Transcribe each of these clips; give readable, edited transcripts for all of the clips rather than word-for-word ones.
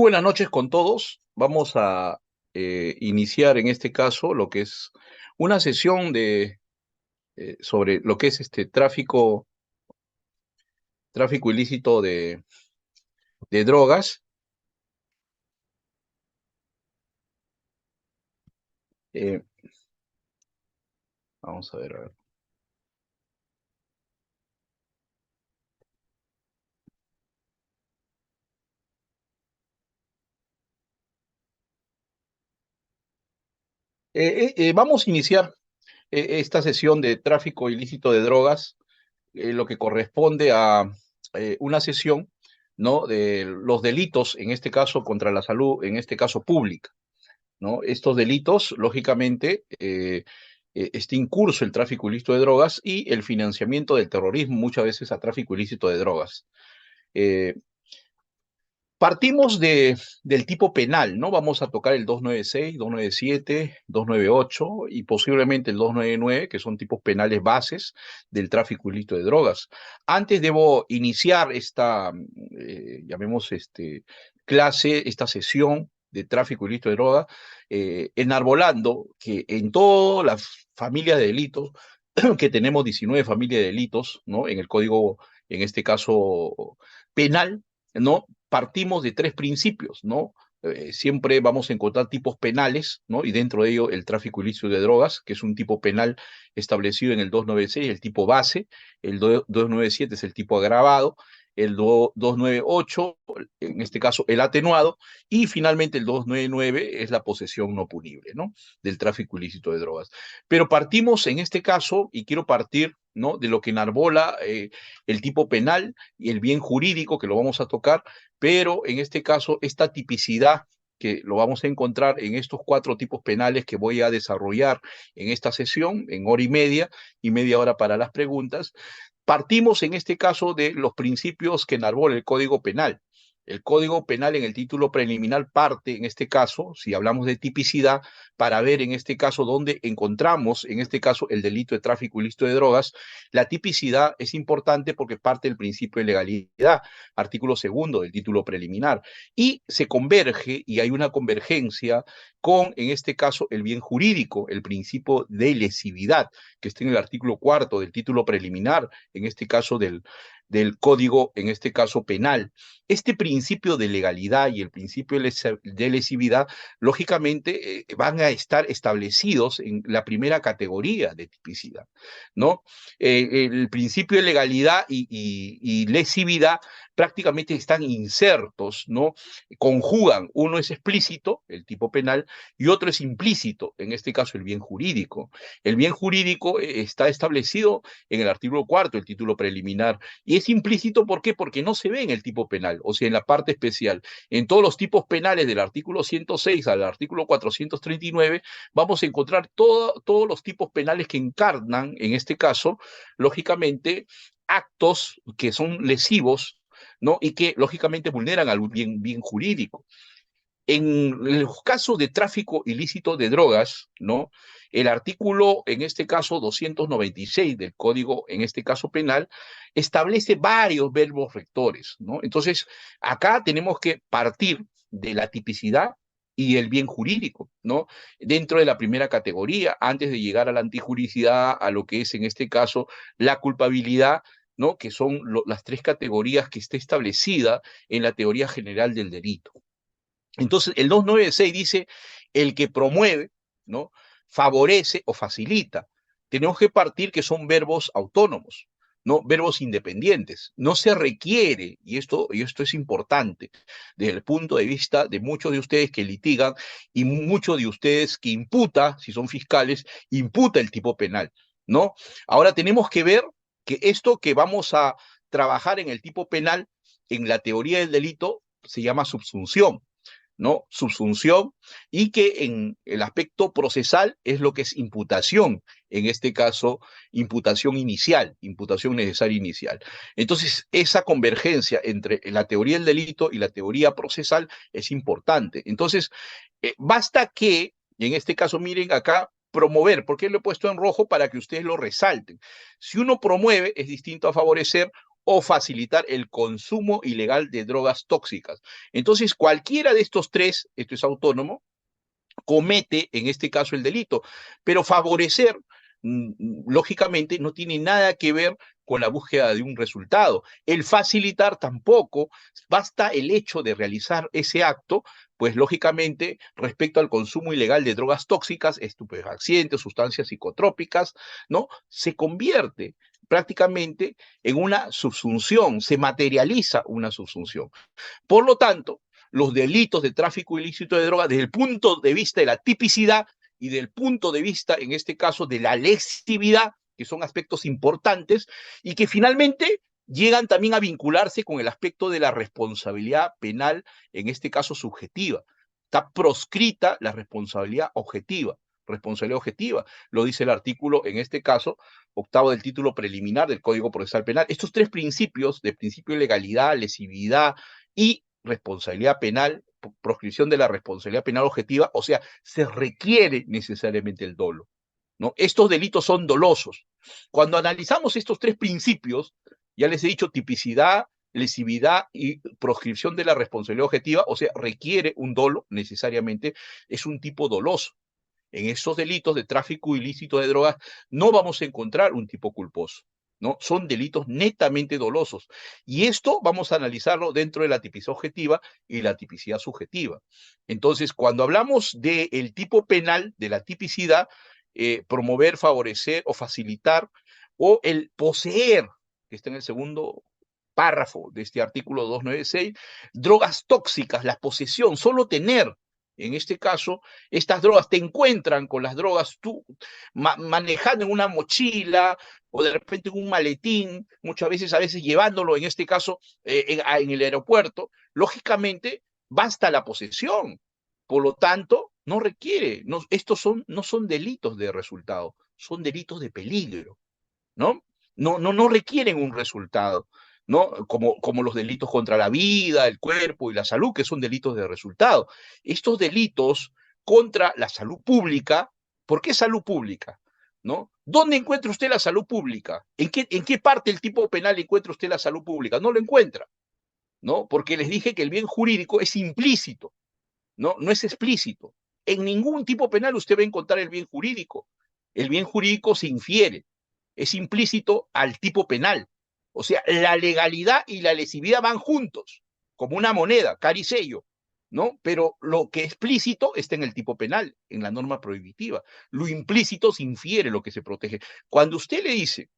buenas noches con todos. Vamos a iniciar en este caso lo que es una sesión sobre lo que es tráfico ilícito de drogas. Eh, Vamos a ver, a ver. Vamos a iniciar esta sesión de tráfico ilícito de drogas, lo que corresponde a una sesión, ¿no? De los delitos, en este caso contra la salud, en este caso pública. ¿No? Estos delitos, lógicamente, está incurso el tráfico ilícito de drogas y el financiamiento del terrorismo, muchas veces a tráfico ilícito de drogas. Eh, Partimos del tipo penal, ¿no? Vamos a tocar el 296, 297, 298 y posiblemente el 299, que son tipos penales bases del tráfico ilícito de drogas. Antes debo iniciar esta, llamemos clase, esta sesión de tráfico ilícito de drogas, enarbolando que en todas las familias de delitos, que tenemos 19 familias de delitos, ¿no? En el código, en este caso, penal, ¿no? Partimos de tres principios, ¿no? Siempre vamos a encontrar tipos penales, ¿no? Y dentro de ello el tráfico ilícito de drogas, que es un tipo penal establecido en el 296, el tipo base, el 297 es el tipo agravado, el 298, en este caso el atenuado, y finalmente el 299 es la posesión no punible, ¿no? Del tráfico ilícito de drogas. Pero partimos en este caso, y quiero partir, ¿no? De lo que enarbola el tipo penal y el bien jurídico, que lo vamos a tocar, pero en este caso esta tipicidad que lo vamos a encontrar en estos cuatro tipos penales que voy a desarrollar en esta sesión, en hora y media hora para las preguntas. Partimos en este caso de los principios que enarbola el Código Penal. El Código Penal en el título preliminar parte, en este caso, si hablamos de tipicidad, para ver en este caso dónde encontramos, en este caso, el delito de tráfico ilícito de drogas. La tipicidad es importante porque parte del principio de legalidad, artículo segundo del título preliminar, y se converge, y hay una convergencia con, en este caso, el bien jurídico, el principio de lesividad, que está en el artículo cuarto del título preliminar, en este caso del código, en este caso penal. Este principio de legalidad y el principio de lesividad, lógicamente, van a estar establecidos en la primera categoría de tipicidad, ¿no? El principio de legalidad y lesividad prácticamente están insertos, ¿no? Conjugan, uno es explícito, el tipo penal, y otro es implícito, en este caso el bien jurídico. El bien jurídico está establecido en el artículo cuarto, el título preliminar, y es implícito, ¿por qué? Porque no se ve en el tipo penal, o sea, en la parte especial. En todos los tipos penales del artículo 106 al artículo 439, vamos a encontrar todos los tipos penales que encarnan, en este caso, lógicamente, actos que son lesivos, ¿no? Y que, lógicamente, vulneran al bien jurídico. En el caso de tráfico ilícito de drogas, ¿no? El artículo, en este caso 296 del Código, en este caso penal, establece varios verbos rectores, ¿no? Entonces, acá tenemos que partir de la tipicidad y el bien jurídico, ¿no? Dentro de la primera categoría, antes de llegar a la antijuricidad, a lo que es, en este caso, la culpabilidad, ¿no? Que son las tres categorías que está establecida en la teoría general del delito. Entonces, el 296 dice el que promueve, ¿no? Favorece o facilita. Tenemos que partir que son verbos autónomos, ¿no? Verbos independientes. No se requiere, y esto es importante, desde el punto de vista de muchos de ustedes que litigan y muchos de ustedes que imputa, si son fiscales, imputa el tipo penal, ¿no? Ahora tenemos que ver que esto que vamos a trabajar en el tipo penal, en la teoría del delito, se llama subsunción, ¿no? Subsunción, y que en el aspecto procesal es lo que es imputación, en este caso, imputación inicial, imputación necesaria inicial. Entonces, esa convergencia entre la teoría del delito y la teoría procesal es importante. Entonces, basta que, y en este caso, miren acá, promover, porque lo he puesto en rojo para que ustedes lo resalten. Si uno promueve, es distinto a favorecer, o facilitar el consumo ilegal de drogas tóxicas. Entonces, cualquiera de estos tres, esto es autónomo, comete en este caso el delito, pero favorecer, lógicamente, no tiene nada que ver con la búsqueda de un resultado. El facilitar tampoco, basta el hecho de realizar ese acto, pues lógicamente respecto al consumo ilegal de drogas tóxicas, estupefacientes, sustancias psicotrópicas, ¿no? Se convierte prácticamente en una subsunción, se materializa una subsunción. Por lo tanto, los delitos de tráfico ilícito de drogas, desde el punto de vista de la tipicidad y del punto de vista, en este caso, de la lesividad, que son aspectos importantes y que finalmente llegan también a vincularse con el aspecto de la responsabilidad penal, en este caso subjetiva. Está proscrita la responsabilidad objetiva. Responsabilidad objetiva, lo dice el artículo, en este caso, octavo del título preliminar del Código Procesal Penal. Estos tres principios, de principio de legalidad, lesividad y responsabilidad penal, proscripción de la responsabilidad penal objetiva, o sea, se requiere necesariamente el dolo, ¿no? Estos delitos son dolosos. Cuando analizamos estos tres principios, ya les he dicho tipicidad, lesividad y proscripción de la responsabilidad objetiva, o sea, requiere un dolo necesariamente, es un tipo doloso. En estos delitos de tráfico ilícito de drogas no vamos a encontrar un tipo culposo, ¿no? Son delitos netamente dolosos. Y esto vamos a analizarlo dentro de la tipicidad objetiva y la tipicidad subjetiva. Entonces, cuando hablamos del tipo penal, de la tipicidad, promover, favorecer o facilitar, o el poseer, que está en el segundo párrafo de este artículo 296, drogas tóxicas, la posesión, solo tener, en este caso, estas drogas, te encuentran con las drogas, tú manejando en una mochila o de repente en un maletín, muchas veces, a veces llevándolo, en este caso, en el aeropuerto, lógicamente basta la posesión. Por lo tanto, no requiere, no, no son delitos de resultado, son delitos de peligro, ¿no? No requieren un resultado, ¿no? Como los delitos contra la vida, el cuerpo y la salud, que son delitos de resultado. Estos delitos contra la salud pública, ¿por qué salud pública? ¿No? ¿Dónde encuentra usted la salud pública? En qué parte del tipo penal encuentra usted la salud pública? No lo encuentra, ¿no? Porque les dije que el bien jurídico es implícito, ¿no? No es explícito. En ningún tipo penal usted va a encontrar el bien jurídico. El bien jurídico se infiere, es implícito al tipo penal. O sea, la legalidad y la lesividad van juntos, como una moneda, cari sello, ¿no? Pero lo que es explícito está en el tipo penal, en la norma prohibitiva. Lo implícito se infiere lo que se protege. Cuando usted le dice,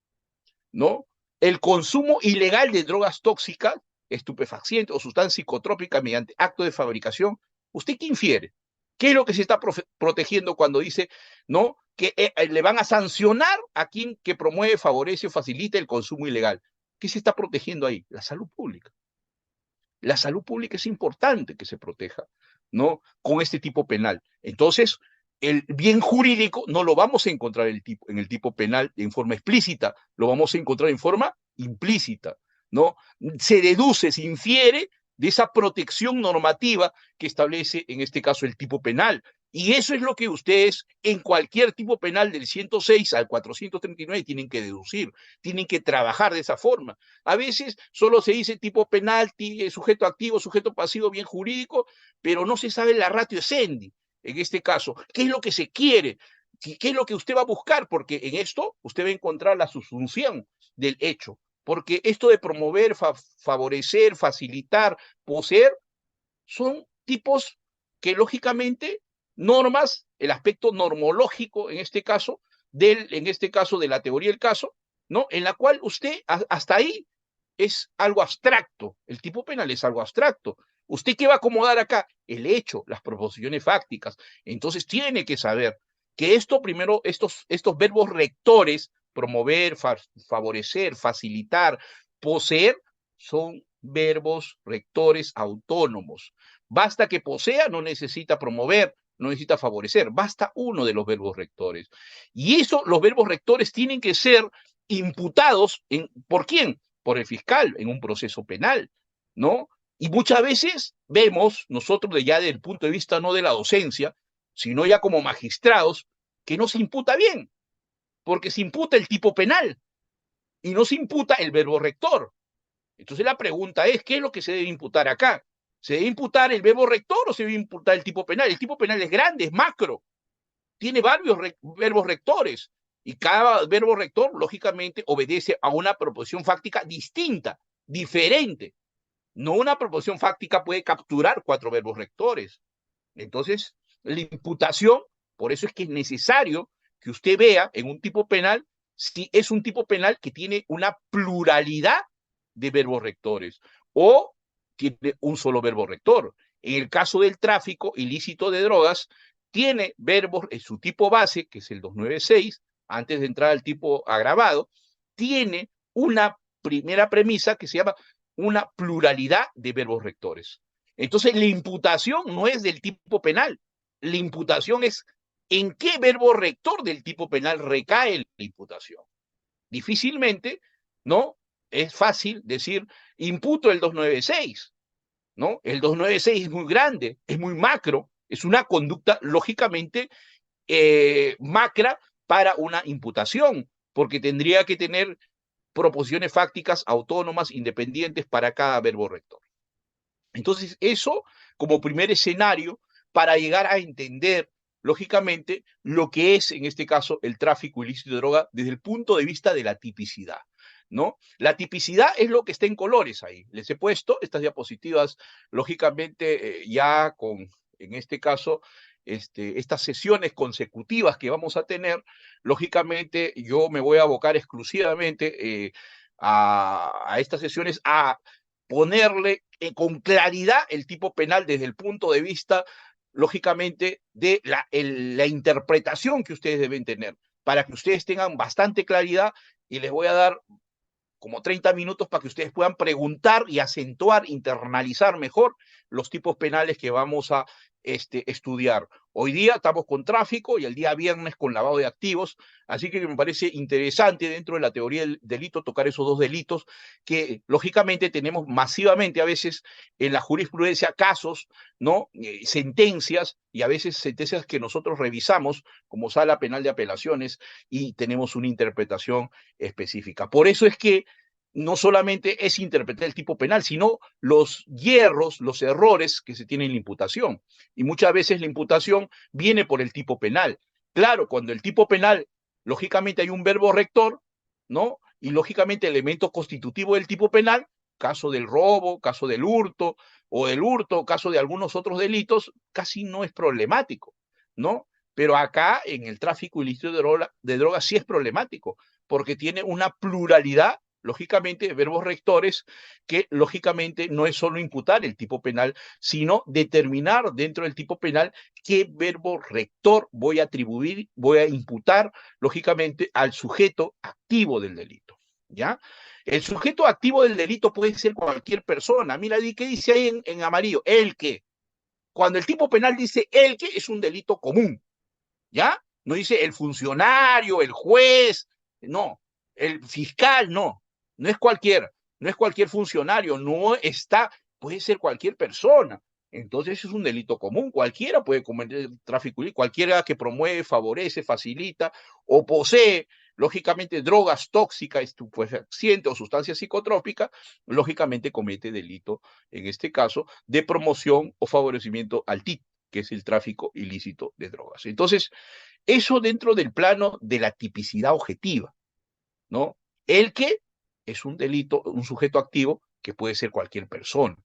¿no? El consumo ilegal de drogas tóxicas, estupefacientes o sustancia psicotrópica mediante acto de fabricación, ¿usted qué infiere? ¿Qué es lo que se está protegiendo cuando dice, ¿no? Que le van a sancionar a quien que promueve, favorece o facilita el consumo ilegal? ¿Qué se está protegiendo ahí? La salud pública. La salud pública es importante que se proteja, ¿no? Con este tipo penal. Entonces, el bien jurídico no lo vamos a encontrar en el tipo penal en forma explícita, lo vamos a encontrar en forma implícita, ¿no? Se deduce, se infiere de esa protección normativa que establece en este caso el tipo penal. Y eso es lo que ustedes en cualquier tipo penal del 106 al 439 tienen que deducir, tienen que trabajar de esa forma. A veces solo se dice tipo penal, sujeto activo, sujeto pasivo, bien jurídico, pero no se sabe la ratio essendi, en este caso. ¿Qué es lo que se quiere? ¿Qué es lo que usted va a buscar? Porque en esto usted va a encontrar la subsunción del hecho. Porque esto de promover, favorecer, facilitar, poseer, son tipos que lógicamente normas, el aspecto normológico en este caso de la teoría del caso, ¿no? En la cual usted hasta ahí es algo abstracto, el tipo penal es algo abstracto. ¿Usted qué va a acomodar acá? El hecho, las proposiciones fácticas. Entonces tiene que saber que esto primero, estos verbos rectores, promover, favorecer, facilitar, poseer, son verbos rectores autónomos. Basta que posea, no necesita promover, no necesita favorecer, basta uno de los verbos rectores. Y eso, los verbos rectores tienen que ser imputados ¿por quién? Por el fiscal en un proceso penal, ¿no? Y muchas veces vemos, nosotros ya desde el punto de vista no de la docencia, sino ya como magistrados, que no se imputa bien, porque se imputa el tipo penal y no se imputa el verbo rector. Entonces la pregunta es, ¿qué es lo que se debe imputar acá? ¿Se debe imputar el verbo rector o se debe imputar el tipo penal? El tipo penal es grande, es macro, tiene varios verbos rectores y cada verbo rector, lógicamente, obedece a una proposición fáctica distinta, diferente. No una proposición fáctica puede capturar 4 verbos rectores. Entonces, la imputación, por eso es que es necesario que usted vea en un tipo penal si es un tipo penal que tiene una pluralidad de verbos rectores o tiene un solo verbo rector. En el caso del tráfico ilícito de drogas, tiene verbos en su tipo base, que es el 296, antes de entrar al tipo agravado, tiene una primera premisa que se llama una pluralidad de verbos rectores. Entonces, la imputación no es del tipo penal, la imputación es en qué verbo rector del tipo penal recae la imputación. Difícilmente, ¿no? Es fácil decir, imputo el 296, ¿no? El 296 es muy grande, es muy macro, es una conducta lógicamente macra para una imputación, porque tendría que tener proposiciones fácticas autónomas, independientes para cada verbo rector. Entonces, eso como primer escenario para llegar a entender, lógicamente, lo que es, en este caso, el tráfico ilícito de droga desde el punto de vista de la tipicidad, ¿no? La tipicidad es lo que está en colores ahí. Les he puesto estas diapositivas, lógicamente, ya con, en este caso, estas sesiones consecutivas que vamos a tener, lógicamente, yo me voy a abocar exclusivamente a estas sesiones a ponerle con claridad el tipo penal desde el punto de vista, lógicamente, de la interpretación que ustedes deben tener, para que ustedes tengan bastante claridad y les voy a dar como 30 minutos para que ustedes puedan preguntar y acentuar, internalizar mejor los tipos penales que vamos a estudiar. Hoy día estamos con tráfico y el día viernes con lavado de activos, así que me parece interesante dentro de la teoría del delito tocar esos dos delitos que lógicamente tenemos masivamente a veces en la jurisprudencia casos, ¿no? Sentencias y a veces sentencias que nosotros revisamos como sala penal de apelaciones y tenemos una interpretación específica. Por eso es que no solamente es interpretar el tipo penal, sino los hierros, los errores que se tienen en la imputación. Y muchas veces la imputación viene por el tipo penal. Claro, cuando el tipo penal, lógicamente hay un verbo rector, ¿no? Y lógicamente elemento constitutivo del tipo penal, caso del robo, caso del hurto, o del hurto, caso de algunos otros delitos, casi no es problemático, ¿no? Pero acá en el tráfico ilícito de drogas sí es problemático, porque tiene una pluralidad, lógicamente, de verbos rectores, que lógicamente no es solo imputar el tipo penal, sino determinar dentro del tipo penal qué verbo rector voy a atribuir, voy a imputar, lógicamente, al sujeto activo del delito, ¿ya? El sujeto activo del delito puede ser cualquier persona. Mira, ¿qué dice ahí en amarillo? El que. Cuando el tipo penal dice el que, es un delito común, ¿ya? No dice el funcionario, el juez, no, el fiscal, no, no es cualquier funcionario, no está, puede ser cualquier persona. Entonces es un delito común, cualquiera puede cometer tráfico ilícito, cualquiera que promueve, favorece, facilita o posee, lógicamente, drogas tóxicas, estupefacientes o sustancias psicotrópicas, lógicamente comete delito, en este caso, de promoción o favorecimiento al TIC, que es el tráfico ilícito de drogas. Entonces, eso dentro del plano de la tipicidad objetiva, ¿no? El que es un delito, un sujeto activo que puede ser cualquier persona,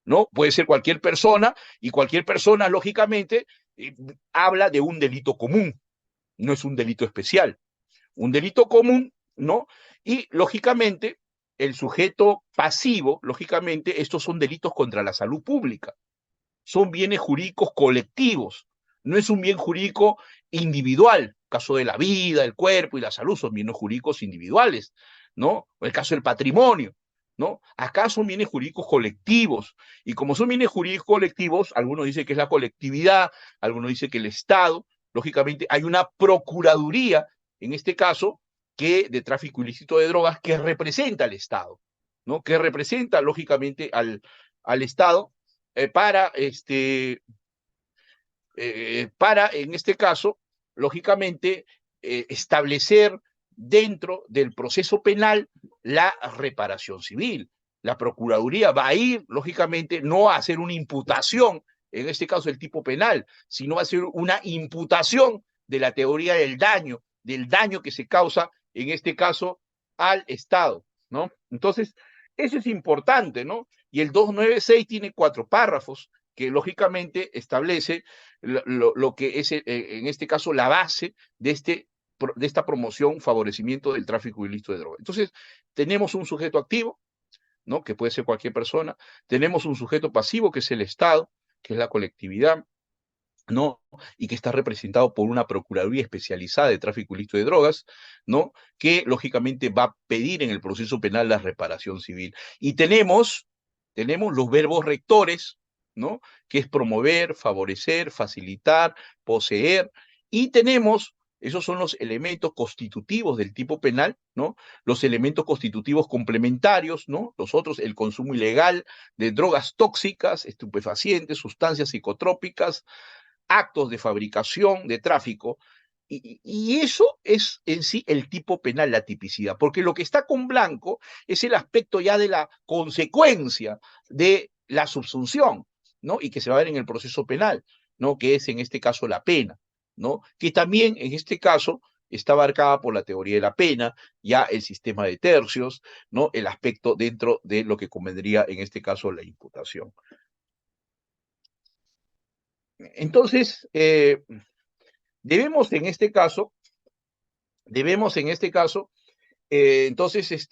¿no? Puede ser cualquier persona y cualquier persona, lógicamente, habla de un delito común, no es un delito especial. Un delito común, ¿no? Y, lógicamente, el sujeto pasivo, lógicamente, estos son delitos contra la salud pública, son bienes jurídicos colectivos, no es un bien jurídico individual. El caso de la vida, el cuerpo y la salud son bienes jurídicos individuales, ¿no? O el caso del patrimonio, ¿no? Acá son bienes jurídicos colectivos. Y como son bienes jurídicos colectivos, algunos dicen que es la colectividad, algunos dicen que el Estado, lógicamente hay una procuraduría, en este caso, que de tráfico ilícito de drogas, que representa al Estado, ¿no? Que representa, lógicamente, al Estado para, en este caso, lógicamente, establecer dentro del proceso penal la reparación civil. la Procuraduría va a ir, lógicamente, no a hacer una imputación, en este caso el tipo penal, sino a hacer una imputación de la teoría del daño que se causa, en este caso, al Estado, ¿no? Entonces, eso es importante, ¿no? Y el 296 tiene 4 párrafos que lógicamente establece lo que es, en este caso, la base de esta promoción, favorecimiento del tráfico ilícito de drogas. Entonces, tenemos un sujeto activo, ¿no? Que puede ser cualquier persona. Tenemos un sujeto pasivo, que es el Estado, que es la colectividad, ¿no? Y que está representado por una Procuraduría especializada de tráfico ilícito de drogas, ¿no? Que lógicamente va a pedir en el proceso penal la reparación civil. Y tenemos los verbos rectores, ¿no? Que es promover, favorecer, facilitar, poseer, y tenemos, esos son los elementos constitutivos del tipo penal, ¿no? Los elementos constitutivos complementarios, ¿no? Los otros, el consumo ilegal de drogas tóxicas, estupefacientes, sustancias psicotrópicas, actos de fabricación, de tráfico, y eso es en sí el tipo penal, la tipicidad, porque lo que está con blanco es el aspecto ya de la consecuencia de la subsunción, ¿no? Y que se va a ver en el proceso penal, ¿no? Que es en este caso la pena, ¿no? Que también en este caso está abarcada por la teoría de la pena, ya el sistema de tercios, ¿no? El aspecto dentro de lo que convendría en este caso la imputación. Entonces, debemos en este caso, debemos en este caso, entonces,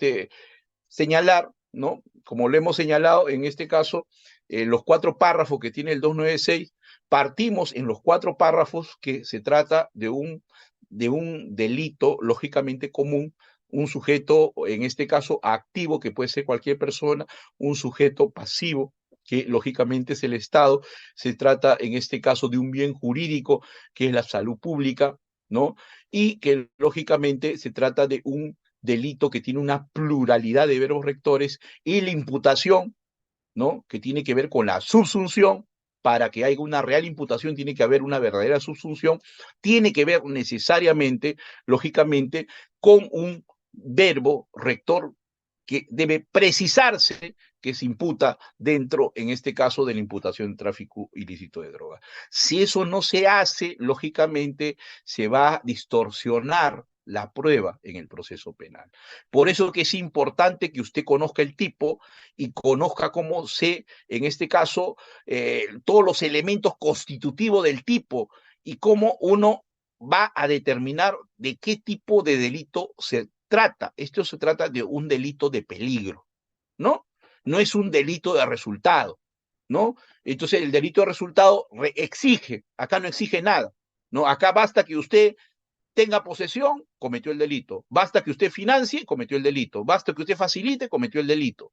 señalar, ¿no? Como lo hemos señalado, en este caso, los 4 párrafos que tiene el 296, partimos en los 4 párrafos que se trata de un delito lógicamente común, un sujeto, en este caso, activo, que puede ser cualquier persona, un sujeto pasivo, que lógicamente es el Estado, se trata en este caso de un bien jurídico, que es la salud pública, ¿no? Y que lógicamente se trata de un delito que tiene una pluralidad de verbos rectores, y la imputación, ¿no? Que tiene que ver con la subsunción. Para que haya una real imputación tiene que haber una verdadera subsunción, tiene que ver necesariamente, lógicamente, con un verbo rector que debe precisarse que se imputa dentro, en este caso, de la imputación de tráfico ilícito de drogas. Si eso no se hace, lógicamente se va a distorsionar la prueba en el proceso penal. Por eso que es importante que usted conozca el tipo y conozca cómo en este caso, todos los elementos constitutivos del tipo, y cómo uno va a determinar de qué tipo de delito se trata. Esto se trata de un delito de peligro, ¿no? No es un delito de resultado, ¿no? Entonces el delito de resultado exige, acá no exige nada, ¿no? Acá basta que usted tenga posesión, cometió el delito. Basta que usted financie, cometió el delito. Basta que usted facilite, cometió el delito.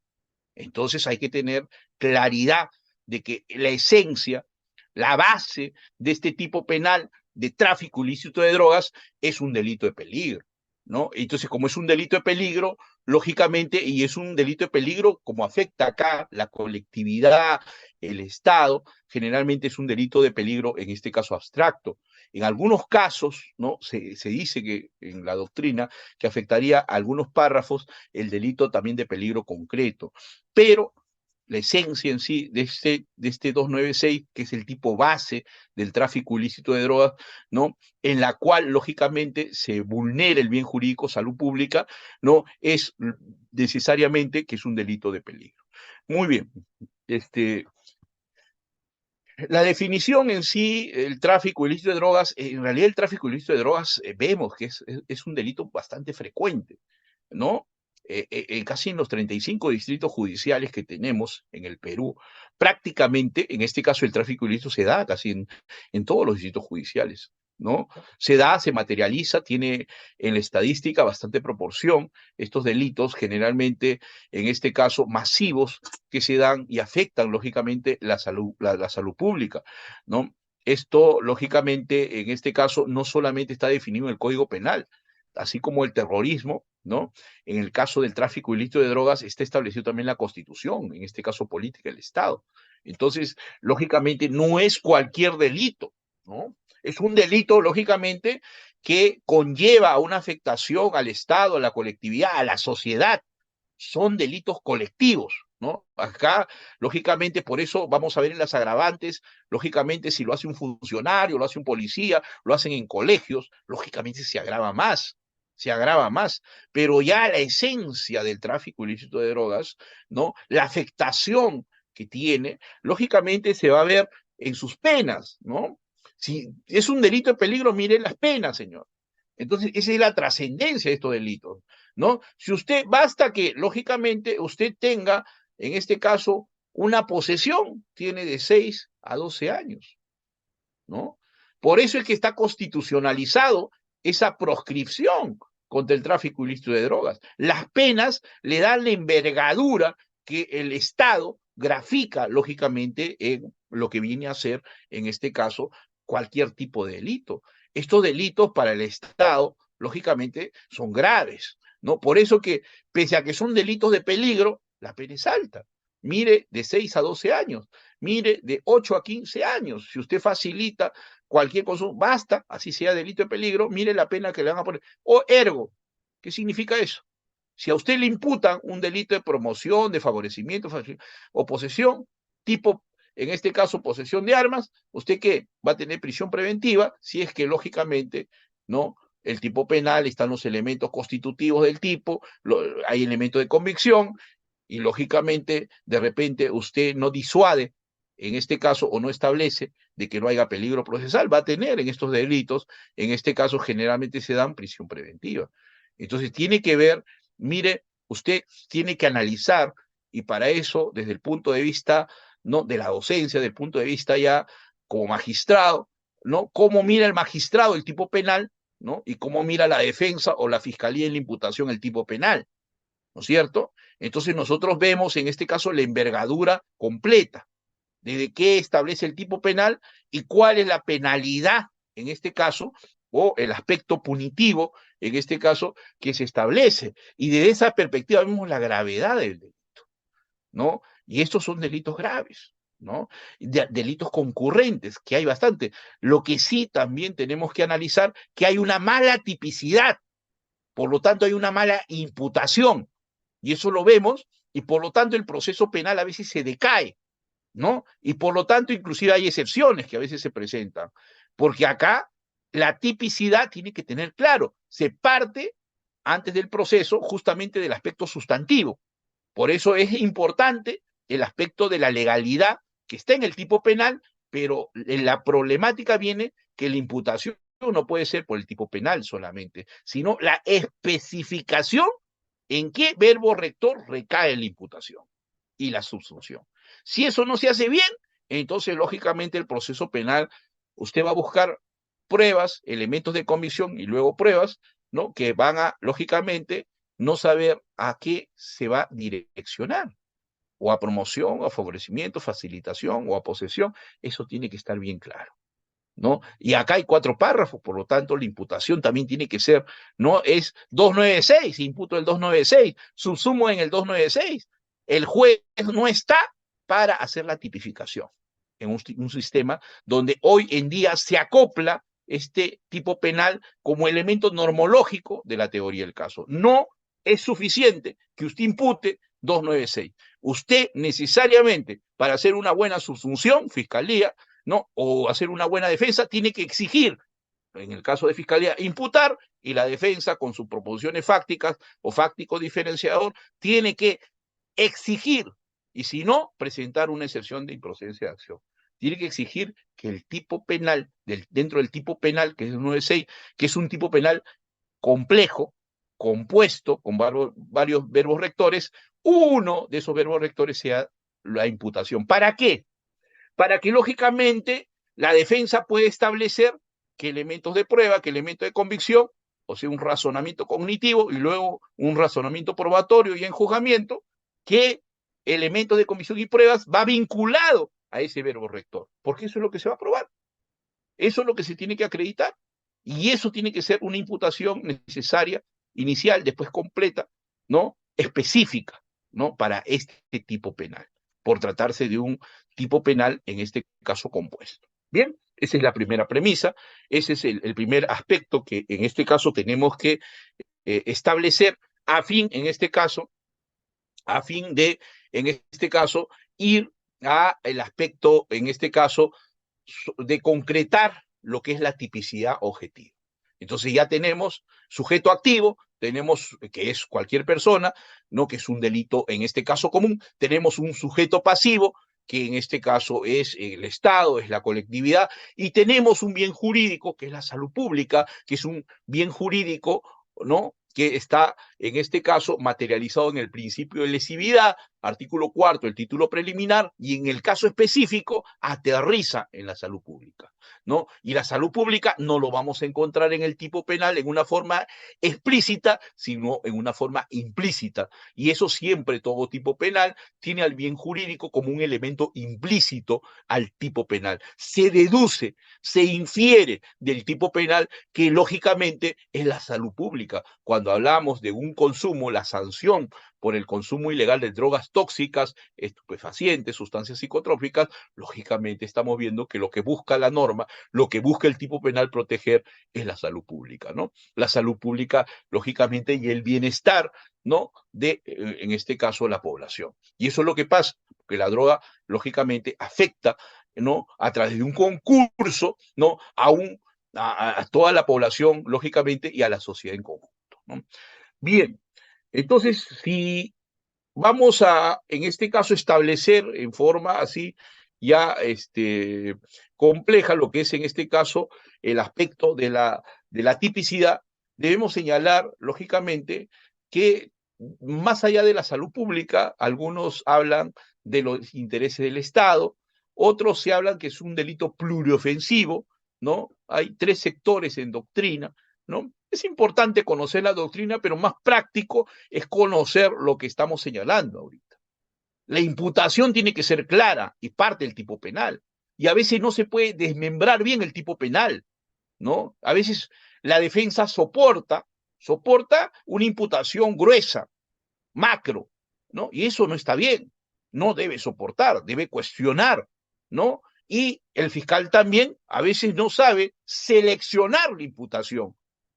Entonces hay que tener claridad de que la esencia, la base de este tipo penal de tráfico ilícito de drogas es un delito de peligro, ¿no? Entonces, como es un delito de peligro, lógicamente, y es un delito de peligro como afecta acá la colectividad, el Estado, generalmente es un delito de peligro, en este caso abstracto. En algunos casos, ¿no? Se dice que en la doctrina que afectaría a algunos párrafos el delito también de peligro concreto, pero la esencia en sí de este 296, que es el tipo base del tráfico ilícito de drogas, ¿no? En la cual, lógicamente, se vulnera el bien jurídico, salud pública, ¿no? Es necesariamente que es un delito de peligro. Muy bien. La definición en sí, el tráfico ilícito de drogas, en realidad el tráfico ilícito de drogas, vemos que es un delito bastante frecuente, ¿no? Casi en los 35 distritos judiciales que tenemos en el Perú, prácticamente, en este caso el tráfico ilícito se da casi en todos los distritos judiciales, ¿no? Se da, se materializa, tiene en la estadística bastante proporción estos delitos, generalmente, en este caso, masivos, que se dan y afectan, lógicamente, la salud pública, ¿no? Esto, lógicamente, en este caso, no solamente está definido en el Código Penal, así como el terrorismo, ¿no? En el caso del tráfico ilícito de drogas está establecido también la Constitución, en este caso política del Estado. Entonces, lógicamente, no es cualquier delito, ¿no? Es un delito, lógicamente, que conlleva a una afectación al Estado, a la colectividad, a la sociedad. Son delitos colectivos, ¿no? Acá, lógicamente, por eso vamos a ver en las agravantes, lógicamente, si lo hace un funcionario, lo hace un policía, lo hacen en colegios, lógicamente se agrava más, pero ya la esencia del tráfico ilícito de drogas, ¿no? La afectación que tiene, lógicamente se va a ver en sus penas, ¿no? Si es un delito de peligro, mire las penas, señor. Entonces, esa es la trascendencia de estos delitos, ¿no? Si usted, basta que, lógicamente, usted tenga, en este caso, una posesión, tiene de 6 a 12 años, ¿no? Por eso es que está constitucionalizado esa proscripción contra el tráfico ilícito de drogas. Las penas le dan la envergadura que el Estado grafica, lógicamente, en lo que viene a ser, en este caso, cualquier tipo de delito. Estos delitos para el Estado, lógicamente, son graves, ¿no? Por eso que, pese a que son delitos de peligro, la pena es alta. Mire, de 6 a 12 años, mire, de 8 a 15 años. Si usted facilita cualquier cosa, basta, así sea delito de peligro, mire la pena que le van a poner. O ergo, ¿qué significa eso? Si a usted le imputan un delito de promoción, de favorecimiento o posesión, tipo, en este caso, posesión de armas, ¿usted qué? Va a tener prisión preventiva si es que, lógicamente, ¿no? El tipo penal, están los elementos constitutivos del tipo, hay elementos de convicción, y lógicamente, de repente, usted no disuade, en este caso, o no establece de que no haya peligro procesal, va a tener en estos delitos, en este caso, generalmente se dan prisión preventiva. Entonces, tiene que ver, mire, usted tiene que analizar, y para eso, desde el punto de vista, ¿no? De la docencia, desde el punto de vista ya como magistrado, ¿no? Cómo mira el magistrado el tipo penal, ¿no? Y cómo mira la defensa o la fiscalía en la imputación el tipo penal, ¿no es cierto? Entonces nosotros vemos en este caso la envergadura completa, desde qué establece el tipo penal y cuál es la penalidad en este caso, o el aspecto punitivo en este caso que se establece. Y desde esa perspectiva vemos la gravedad del delito, ¿no? Y estos son delitos graves, ¿no? Delitos concurrentes, que hay bastante. Lo que sí también tenemos que analizar, que hay una mala tipicidad, por lo tanto hay una mala imputación. Y eso lo vemos, y por lo tanto el proceso penal a veces se decae, ¿no? Y por lo tanto inclusive hay excepciones que a veces se presentan, porque acá la tipicidad tiene que tener claro, se parte antes del proceso justamente del aspecto sustantivo. Por eso es importante el aspecto de la legalidad que está en el tipo penal, pero la problemática viene que la imputación no puede ser por el tipo penal solamente, sino la especificación en qué verbo rector recae la imputación y la subsunción. Si eso no se hace bien, entonces lógicamente el proceso penal, usted va a buscar pruebas, elementos de convicción y luego pruebas, ¿no? Que van a, lógicamente, no saber a qué se va a direccionar, o a promoción, o a favorecimiento, facilitación, o a posesión. Eso tiene que estar bien claro, ¿no? Y acá hay 4 párrafos, por lo tanto, la imputación también tiene que ser, no es 296, imputo el 296, subsumo en el 296. El juez no está para hacer la tipificación en un sistema donde hoy en día se acopla este tipo penal como elemento normológico de la teoría del caso. No es suficiente que usted impute 296. Usted necesariamente, para hacer una buena subsunción, fiscalía, ¿no? O hacer una buena defensa, tiene que exigir, en el caso de fiscalía, imputar, y la defensa, con sus proposiciones fácticas o fáctico diferenciador, tiene que exigir, y si no, presentar una excepción de improcedencia de acción. Tiene que exigir que el tipo penal, dentro del tipo penal, que es el 96, que es un tipo penal complejo, compuesto, con varios verbos rectores, uno de esos verbos rectores sea la imputación. ¿Para qué? Para que lógicamente la defensa pueda establecer qué elementos de prueba, qué elementos de convicción, o sea, un razonamiento cognitivo y luego un razonamiento probatorio y enjuzgamiento, qué elementos de convicción y pruebas va vinculado a ese verbo rector, porque eso es lo que se va a probar, eso es lo que se tiene que acreditar, y eso tiene que ser una imputación necesaria, inicial, después completa, ¿no? Específica, ¿no? Para este tipo penal, por tratarse de un tipo penal, en este caso compuesto. Bien, esa es la primera premisa, ese es el primer aspecto que en este caso tenemos que establecer a fin, en este caso, a fin de, en este caso, ir a el aspecto, en este caso, de concretar lo que es la tipicidad objetiva. Entonces ya tenemos sujeto activo, tenemos que es cualquier persona, ¿no? Que es un delito en este caso común, tenemos un sujeto pasivo, que en este caso es el Estado, es la colectividad, y tenemos un bien jurídico, que es la salud pública, que es un bien jurídico, ¿no? Que está, en este caso, materializado en el principio de lesividad, artículo cuarto del título preliminar, y en el caso específico aterriza en la salud pública, ¿no? Y la salud pública no lo vamos a encontrar en el tipo penal en una forma explícita, sino en una forma implícita. Y eso siempre, todo tipo penal, tiene al bien jurídico como un elemento implícito al tipo penal. Se deduce, se infiere del tipo penal que lógicamente es la salud pública. Cuando hablamos de un consumo, la sanción por el consumo ilegal de drogas tóxicas, estupefacientes, sustancias psicotrópicas, lógicamente estamos viendo que lo que busca la norma, lo que busca el tipo penal proteger es la salud pública, ¿no? La salud pública, lógicamente, y el bienestar, ¿no? De, en este caso, la población. Y eso es lo que pasa, que la droga, lógicamente, afecta, ¿no? A través de un concurso, ¿no? A toda la población, lógicamente, y a la sociedad en conjunto, ¿no? Bien, entonces, si vamos a, en este caso, establecer en forma así ya compleja lo que es, en este caso, el aspecto de la tipicidad, debemos señalar, lógicamente, que más allá de la salud pública, algunos hablan de los intereses del Estado, otros se hablan que es un delito pluriofensivo, ¿no? Hay tres sectores en doctrina, ¿no? Es importante conocer la doctrina, pero más práctico es conocer lo que estamos señalando ahorita. La imputación tiene que ser clara y parte del tipo penal. Y a veces no se puede desmembrar bien el tipo penal, ¿no? A veces la defensa soporta una imputación gruesa, macro, ¿no? Y eso no está bien. No debe soportar, debe cuestionar, ¿no? Y el fiscal también a veces no sabe seleccionar la imputación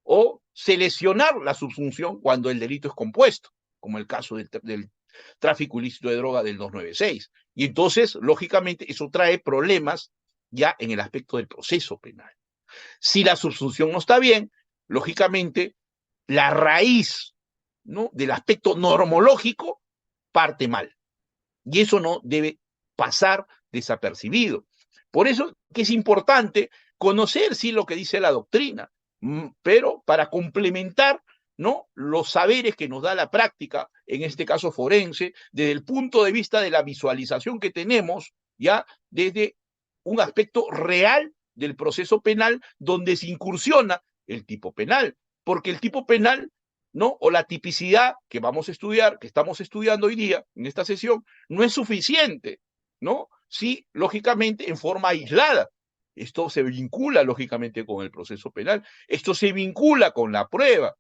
o seleccionar la subsunción cuando el delito es compuesto, como el caso del tráfico ilícito de droga del 296. Y entonces, lógicamente, eso trae problemas ya en el aspecto del proceso penal. Si la subsunción no está bien, lógicamente, la raíz, ¿no? Del aspecto normológico parte mal. Y eso no debe pasar desapercibido. Por eso que es importante conocer, sí, lo que dice la doctrina, pero para complementar, ¿no? Los saberes que nos da la práctica, en este caso forense, desde el punto de vista de la visualización que tenemos, ya desde un aspecto real del proceso penal donde se incursiona el tipo penal, porque el tipo penal, ¿no? O la tipicidad que vamos a estudiar, que estamos estudiando hoy día en esta sesión, no es suficiente, ¿no? Sí, lógicamente en forma aislada. Esto se vincula lógicamente con el proceso penal, esto se vincula con la prueba,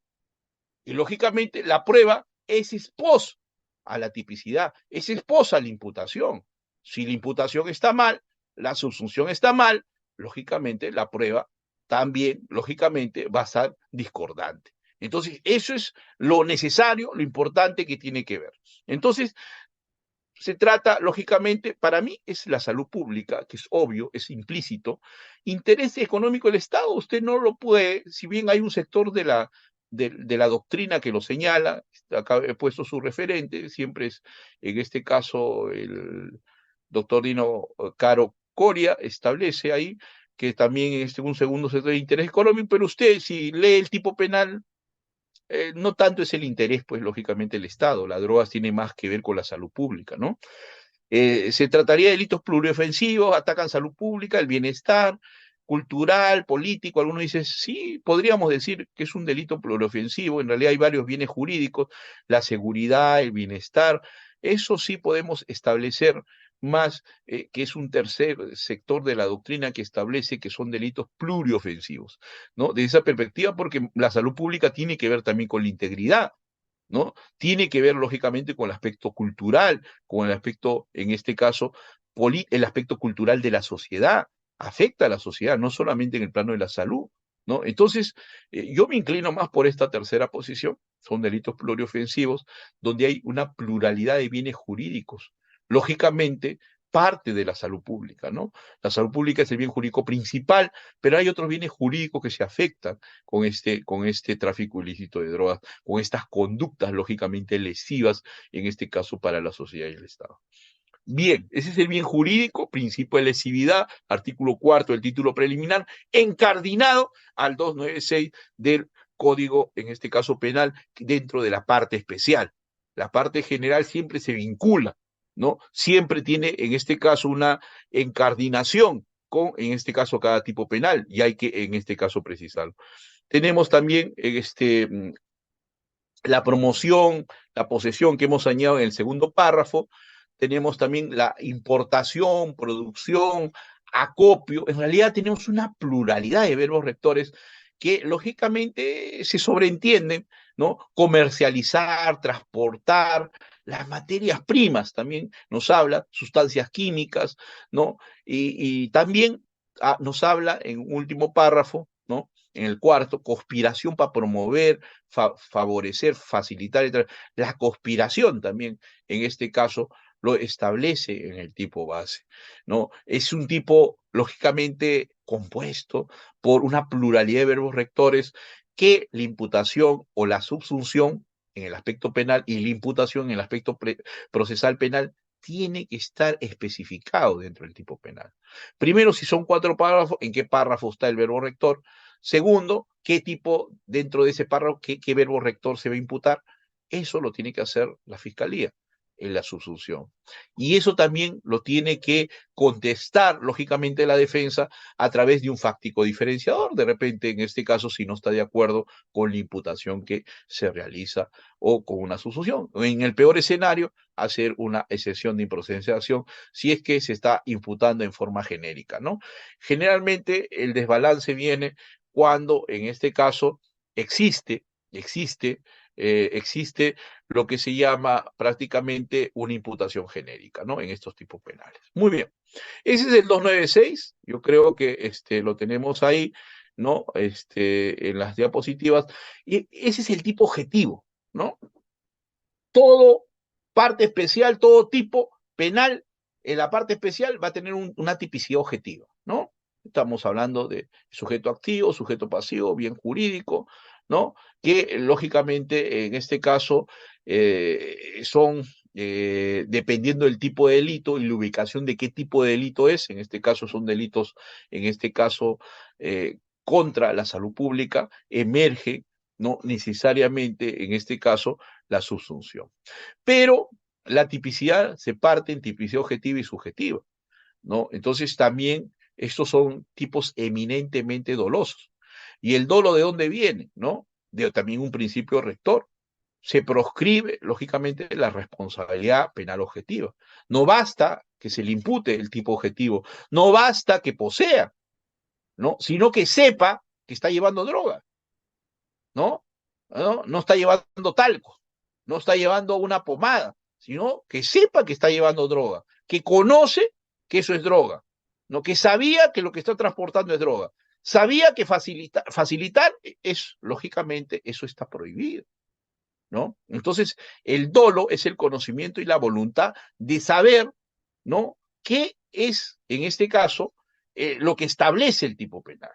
y lógicamente la prueba es esposa a la tipicidad, es esposa a la imputación. Si la imputación está mal, la subsunción está mal, lógicamente la prueba también, lógicamente, va a estar discordante. Entonces, eso es lo necesario, lo importante que tiene que ver. Entonces, se trata, lógicamente, para mí es la salud pública, que es obvio, es implícito. Interés económico del Estado, usted no lo puede, si bien hay un sector de la doctrina que lo señala, acá he puesto su referente, siempre es, en este caso, el doctor Dino Caro Coria, establece ahí que también es un segundo sector de interés económico, pero usted, si lee el tipo penal, no tanto es el interés, pues lógicamente el Estado, las drogas tienen más que ver con la salud pública, ¿no? Se trataría de delitos pluriofensivos, atacan salud pública, el bienestar cultural, político. Algunos dicen, sí, podríamos decir que es un delito pluriofensivo, en realidad hay varios bienes jurídicos, la seguridad, el bienestar, eso sí podemos establecer más que es un tercer sector de la doctrina que establece que son delitos pluriofensivos, ¿no? De esa perspectiva, porque la salud pública tiene que ver también con la integridad, ¿no? Tiene que ver, lógicamente, con el aspecto cultural, con el aspecto, en este caso, el aspecto cultural de la sociedad. Afecta a la sociedad, no solamente en el plano de la salud. ¿no? Entonces, yo me inclino más por esta tercera posición, son delitos pluriofensivos, donde hay una pluralidad de bienes jurídicos. Lógicamente, parte de la salud pública, ¿no? La salud pública es el bien jurídico principal, pero hay otros bienes jurídicos que se afectan con este tráfico ilícito de drogas, con estas conductas lógicamente lesivas, en este caso para la sociedad y el Estado. Bien, ese es el bien jurídico, principio de lesividad, artículo 4 del título preliminar, encardinado al 296 del Código, en este caso penal, dentro de la parte especial. La parte general siempre se vincula, ¿no? Siempre tiene, en este caso, una encardinación con, en este caso, cada tipo penal, y hay que, en este caso, precisarlo. Tenemos también la promoción, la posesión que hemos añadido en el segundo párrafo. Tenemos también la importación, producción, acopio. En realidad tenemos una pluralidad de verbos rectores que lógicamente se sobreentienden, ¿no? Comercializar, transportar, las materias primas también nos habla, sustancias químicas, ¿no? Y también nos habla en un último párrafo, ¿no? En el cuarto, conspiración para promover, favorecer, facilitar, etc. La conspiración también, en este caso, lo establece en el tipo base, ¿no? Es un tipo, lógicamente, compuesto por una pluralidad de verbos rectores que la imputación o la subsunción en el aspecto penal y la imputación en el aspecto procesal penal tiene que estar especificado dentro del tipo penal. Primero, si son 4 párrafos, ¿en qué párrafo está el verbo rector? Segundo, ¿qué tipo dentro de ese párrafo, qué verbo rector se va a imputar? Eso lo tiene que hacer la fiscalía en la subsunción. Y eso también lo tiene que contestar, lógicamente, la defensa a través de un fáctico diferenciador. De repente, en este caso, si no está de acuerdo con la imputación que se realiza o con una subsunción. En el peor escenario, hacer una excepción de improcedencia de acción si es que se está imputando en forma genérica, ¿no? Generalmente, el desbalance viene cuando en este caso existe lo que se llama prácticamente una imputación genérica, ¿no? En estos tipos penales. Muy bien. Ese es el 296. Yo creo que lo tenemos ahí, ¿no? En las diapositivas. Y ese es el tipo objetivo, ¿no? Todo parte especial, todo tipo penal, en la parte especial va a tener una tipicidad objetiva, ¿no? Estamos hablando de sujeto activo, sujeto pasivo, bien jurídico, ¿no? Que lógicamente en este caso son, dependiendo del tipo de delito y la ubicación de qué tipo de delito es, en este caso son delitos, en este caso contra la salud pública, emerge, no necesariamente en este caso la subsunción. Pero la tipicidad se parte en tipicidad objetiva y subjetiva, ¿no? Entonces también estos son tipos eminentemente dolosos. ¿Y el dolo de dónde viene? ¿No? De también un principio rector. Se proscribe, lógicamente, la responsabilidad penal objetiva. No basta que se le impute el tipo objetivo, no basta que posea, ¿no? Sino que sepa que está llevando droga, ¿no? No está llevando talco, no está llevando una pomada, sino que sepa que está llevando droga, que conoce que eso es droga, ¿no? Que sabía que lo que está transportando es droga, sabía que facilitar es, lógicamente, eso está prohibido, ¿no? Entonces, el dolo es el conocimiento y la voluntad de saber, ¿no? ¿Qué es, en este caso, lo que establece el tipo penal?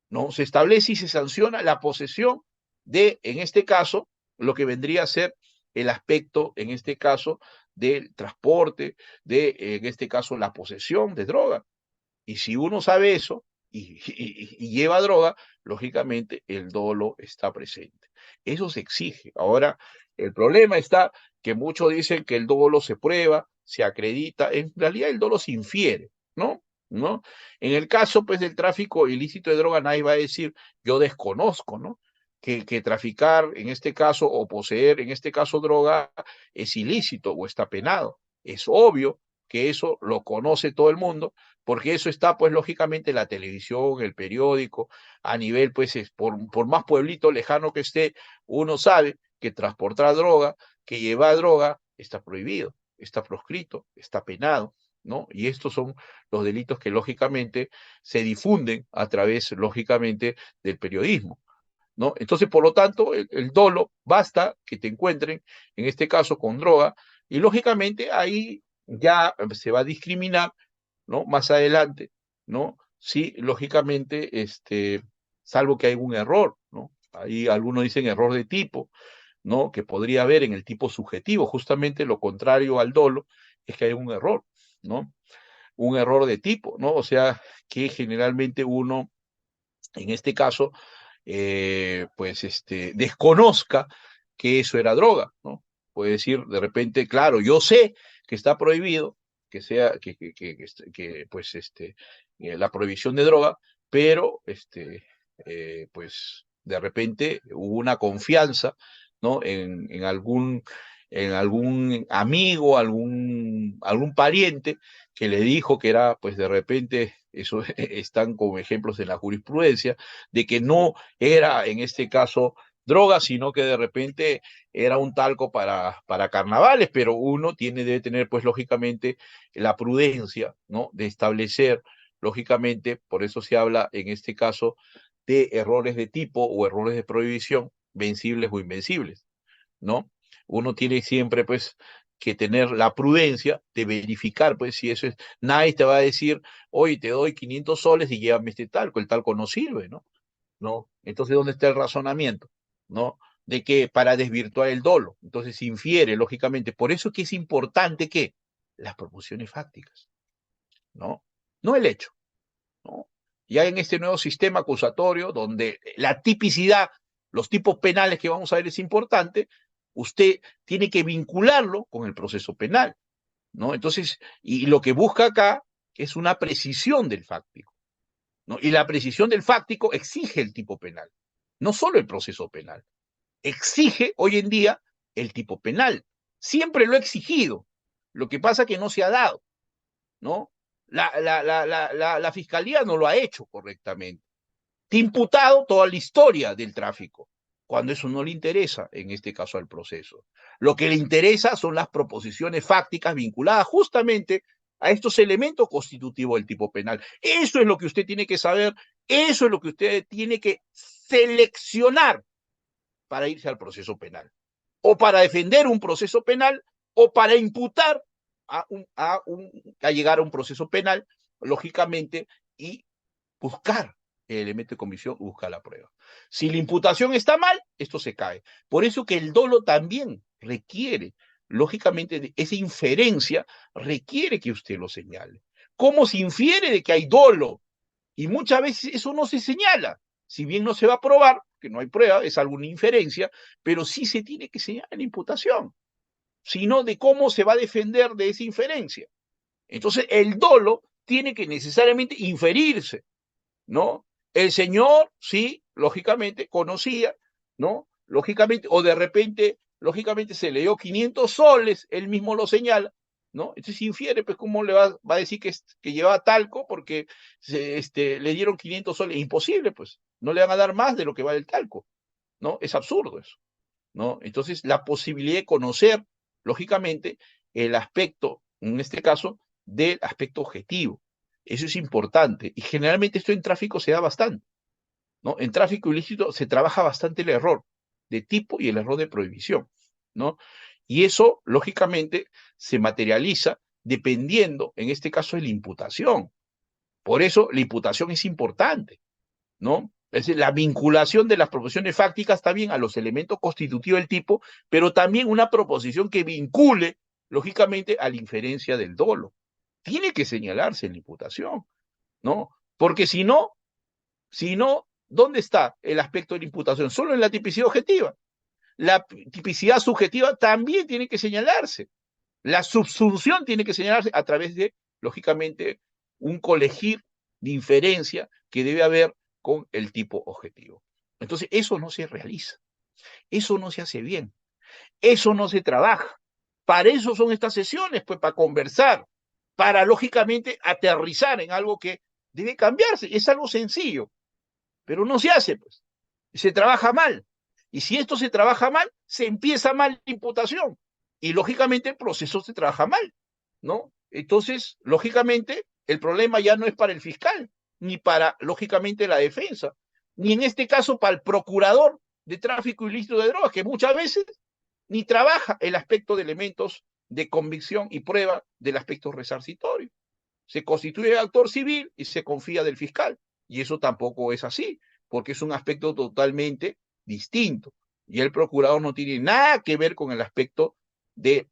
¿No? Se establece y se sanciona la posesión de, en este caso, lo que vendría a ser el aspecto, en este caso, del transporte, de, en este caso, la posesión de droga. Y si uno sabe eso y lleva droga, lógicamente el dolo está presente. Eso se exige. Ahora, el problema está que muchos dicen que el dolo se prueba, se acredita. En realidad el dolo se infiere, ¿no? ¿No? En el caso, pues, del tráfico ilícito de droga, nadie va a decir, yo desconozco, ¿no? Que traficar, en este caso, o poseer, en este caso, droga, es ilícito o está penado. Es obvio que eso lo conoce todo el mundo, porque eso está, pues, lógicamente en la televisión, el periódico, a nivel, pues, por más pueblito lejano que esté, uno sabe que transportar droga, que llevar droga, está prohibido, está proscrito, está penado. ¿no? Y estos son los delitos que lógicamente se difunden a través, lógicamente, del periodismo, ¿no? Entonces, por lo tanto, el dolo, basta que te encuentren, en este caso, con droga, y lógicamente ahí ya se va a discriminar, ¿no? Más adelante, ¿no? Sí, lógicamente, salvo que hay un error, ¿no? Ahí algunos dicen error de tipo, ¿no? Que podría haber en el tipo subjetivo, justamente lo contrario al dolo es que hay un error, ¿no? Un error de tipo, ¿no? O sea, que generalmente uno, en este caso, pues desconozca que eso era droga, ¿no? Puede decir de repente, claro, yo sé que está prohibido, que sea, pues la prohibición de droga, pero pues de repente hubo una confianza, ¿no? En algún amigo, algún pariente que le dijo que era, pues de repente, eso están como ejemplos en la jurisprudencia, de que no era en este caso droga, sino que de repente era un talco para carnavales, pero uno debe tener pues lógicamente la prudencia, ¿no? De establecer, lógicamente, por eso se habla en este caso de errores de tipo o errores de prohibición, vencibles o invencibles, ¿no? Uno tiene siempre pues que tener la prudencia de verificar, pues si eso es, nadie te va a decir, oye, te doy 500 soles y llévame este talco, el talco no sirve, ¿no? ¿No? Entonces, ¿dónde está el razonamiento? ¿No? De que para desvirtuar el dolo. Entonces, se infiere, lógicamente. Por eso es que es importante que las proposiciones fácticas, ¿no? No el hecho, ¿no? Ya en este nuevo sistema acusatorio, donde la tipicidad, los tipos penales que vamos a ver es importante, usted tiene que vincularlo con el proceso penal, ¿no? Entonces, y lo que busca acá es una precisión del fáctico, ¿no? Y la precisión del fáctico exige el tipo penal, no solo el proceso penal, exige hoy en día el tipo penal. Siempre lo ha exigido. Lo que pasa es que no se ha dado, ¿no? La fiscalía no lo ha hecho correctamente. Te ha imputado toda la historia del tráfico, cuando eso no le interesa, en este caso, al proceso. Lo que le interesa son las proposiciones fácticas vinculadas justamente a estos elementos constitutivos del tipo penal. Eso es lo que usted tiene que saber, eso es lo que usted tiene que seleccionar para irse al proceso penal, o para defender un proceso penal, o para imputar a llegar a un proceso penal, lógicamente, y buscar el elemento de comisión, buscar la prueba. Si la imputación está mal, esto se cae. Por eso que el dolo también requiere, lógicamente, esa inferencia requiere que usted lo señale. ¿Cómo se infiere de que hay dolo? Y muchas veces eso no se señala. Si bien no se va a probar, que no hay prueba, es alguna inferencia, pero sí se tiene que señalar la imputación, sino de cómo se va a defender de esa inferencia. Entonces, el dolo tiene que necesariamente inferirse, ¿no? El señor, sí, lógicamente, conocía, ¿no? Lógicamente, o de repente, lógicamente, se le dio 500 soles, él mismo lo señala, ¿no? Entonces infiere, pues, ¿cómo le va a decir que llevaba talco porque le dieron 500 soles? Imposible, pues, no le van a dar más de lo que vale el talco, ¿no? Es absurdo eso, ¿no? Entonces, la posibilidad de conocer, lógicamente, el aspecto, en este caso, del aspecto objetivo. Eso es importante. Y generalmente esto en tráfico se da bastante, ¿no? En tráfico ilícito se trabaja bastante el error de tipo y el error de prohibición, ¿no? Y eso, lógicamente, se materializa dependiendo, en este caso, de la imputación. Por eso, la imputación es importante, ¿no? Es decir, la vinculación de las proposiciones fácticas también a los elementos constitutivos del tipo, pero también una proposición que vincule, lógicamente, a la inferencia del dolo. Tiene que señalarse en la imputación, ¿no? Porque si no, ¿dónde está el aspecto de la imputación? Solo en la tipicidad objetiva. La tipicidad subjetiva también tiene que señalarse. La subsunción tiene que señalarse a través de, lógicamente, un colegir de inferencia que debe haber con el tipo objetivo. Entonces, eso no se realiza, eso no se hace bien, eso no se trabaja. Para eso son estas sesiones, pues para conversar, para lógicamente aterrizar en algo que debe cambiarse. Es algo sencillo, pero no se hace, pues. Se trabaja mal. Y si esto se trabaja mal, se empieza mal la imputación. Y lógicamente el proceso se trabaja mal, ¿no? Entonces, lógicamente, el problema ya no es para el fiscal, ni para, lógicamente, la defensa, ni en este caso para el procurador de tráfico ilícito de drogas, que muchas veces ni trabaja el aspecto de elementos de convicción y prueba del aspecto resarcitorio. Se constituye actor civil y se confía del fiscal. Y eso tampoco es así, porque es un aspecto totalmente distinto. Y el procurador no tiene nada que ver con el aspecto de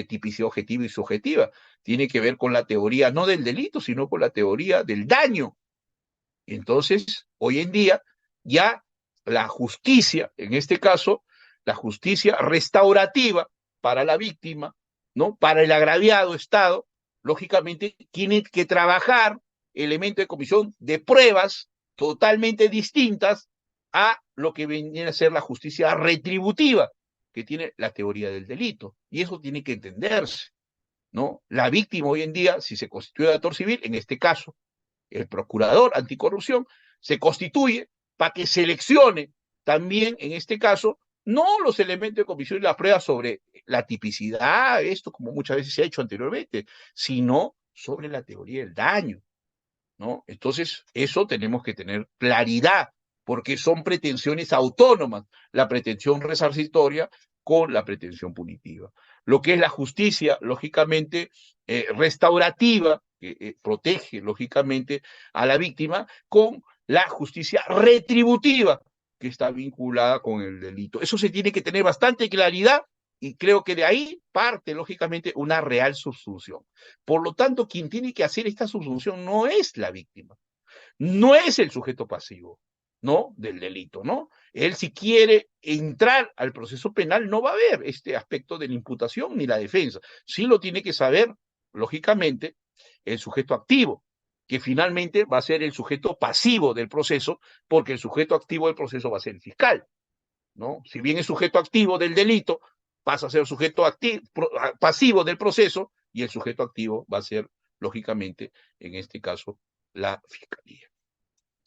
tipicidad objetiva y subjetiva. Tiene que ver con la teoría no del delito, sino con la teoría del daño. Entonces, hoy en día, ya la justicia, en este caso, la justicia restaurativa para la víctima, ¿no? Para el agraviado Estado, lógicamente, tiene que trabajar elementos de comisión de pruebas totalmente distintas a lo que viene a ser la justicia retributiva, que tiene la teoría del delito. Y eso tiene que entenderse, ¿no? La víctima hoy en día, si se constituye actor civil, en este caso, el procurador anticorrupción, se constituye para que seleccione también, en este caso, no los elementos de comisión y la prueba sobre la tipicidad, esto como muchas veces se ha hecho anteriormente, sino sobre la teoría del daño, ¿no? Entonces, eso tenemos que tener claridad, porque son pretensiones autónomas, la pretensión resarcitoria con la pretensión punitiva. Lo que es la justicia, lógicamente, restaurativa, que protege, lógicamente, a la víctima, con la justicia retributiva, que está vinculada con el delito. Eso se tiene que tener bastante claridad y creo que de ahí parte, lógicamente, una real subsunción. Por lo tanto, quien tiene que hacer esta subsunción no es la víctima, no es el sujeto pasivo, ¿no? Del delito, ¿no? Él si quiere entrar al proceso penal no va a ver este aspecto de la imputación ni la defensa. Sí lo tiene que saber, lógicamente, el sujeto activo, que finalmente va a ser el sujeto pasivo del proceso, porque el sujeto activo del proceso va a ser el fiscal, ¿no? Si bien es sujeto activo del delito, pasa a ser sujeto pasivo del proceso y el sujeto activo va a ser, lógicamente, en este caso, la fiscalía.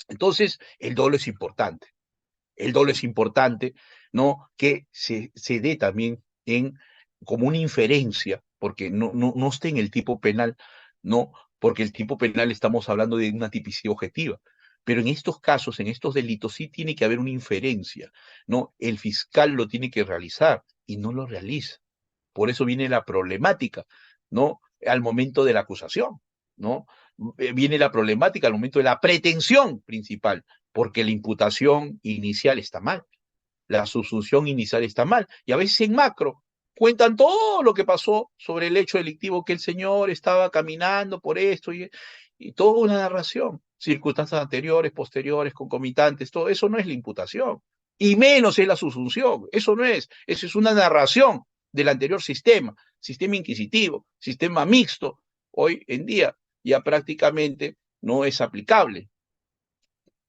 Entonces, el dolo es importante. El dolo es importante, ¿no? Que se dé también como una inferencia, porque no está en el tipo penal, ¿no? Porque el tipo penal estamos hablando de una tipicidad objetiva. Pero en estos casos, en estos delitos, sí tiene que haber una inferencia, ¿no? El fiscal lo tiene que realizar y no lo realiza. Por eso viene la problemática, ¿no? Al momento de la acusación, ¿no? Viene la problemática al momento de la pretensión principal, porque la imputación inicial está mal, la subsunción inicial está mal, y a veces en macro cuentan todo lo que pasó sobre el hecho delictivo, que el señor estaba caminando por esto, y toda una narración, circunstancias anteriores, posteriores, concomitantes, todo eso no es la imputación, y menos es la subsunción, eso no es, eso es una narración del anterior sistema, sistema inquisitivo, sistema mixto, hoy en día ya prácticamente no es aplicable.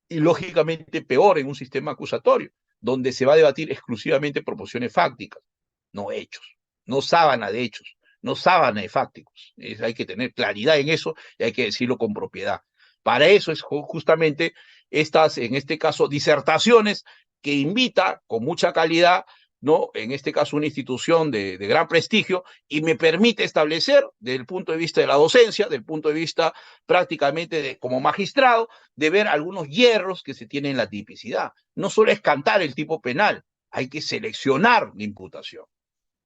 Y lógicamente peor en un sistema acusatorio, donde se va a debatir exclusivamente proporciones fácticas, no hechos, no sábana de hechos, no sábana de fácticos. Hay que tener claridad en eso y hay que decirlo con propiedad. Para eso es justamente estas, en este caso, disertaciones que invita con mucha calidad, ¿no? En este caso, una institución de gran prestigio, y me permite establecer, desde el punto de vista de la docencia, del punto de vista prácticamente como magistrado, de ver algunos hierros que se tienen en la tipicidad. No solo es cantar el tipo penal, hay que seleccionar la imputación.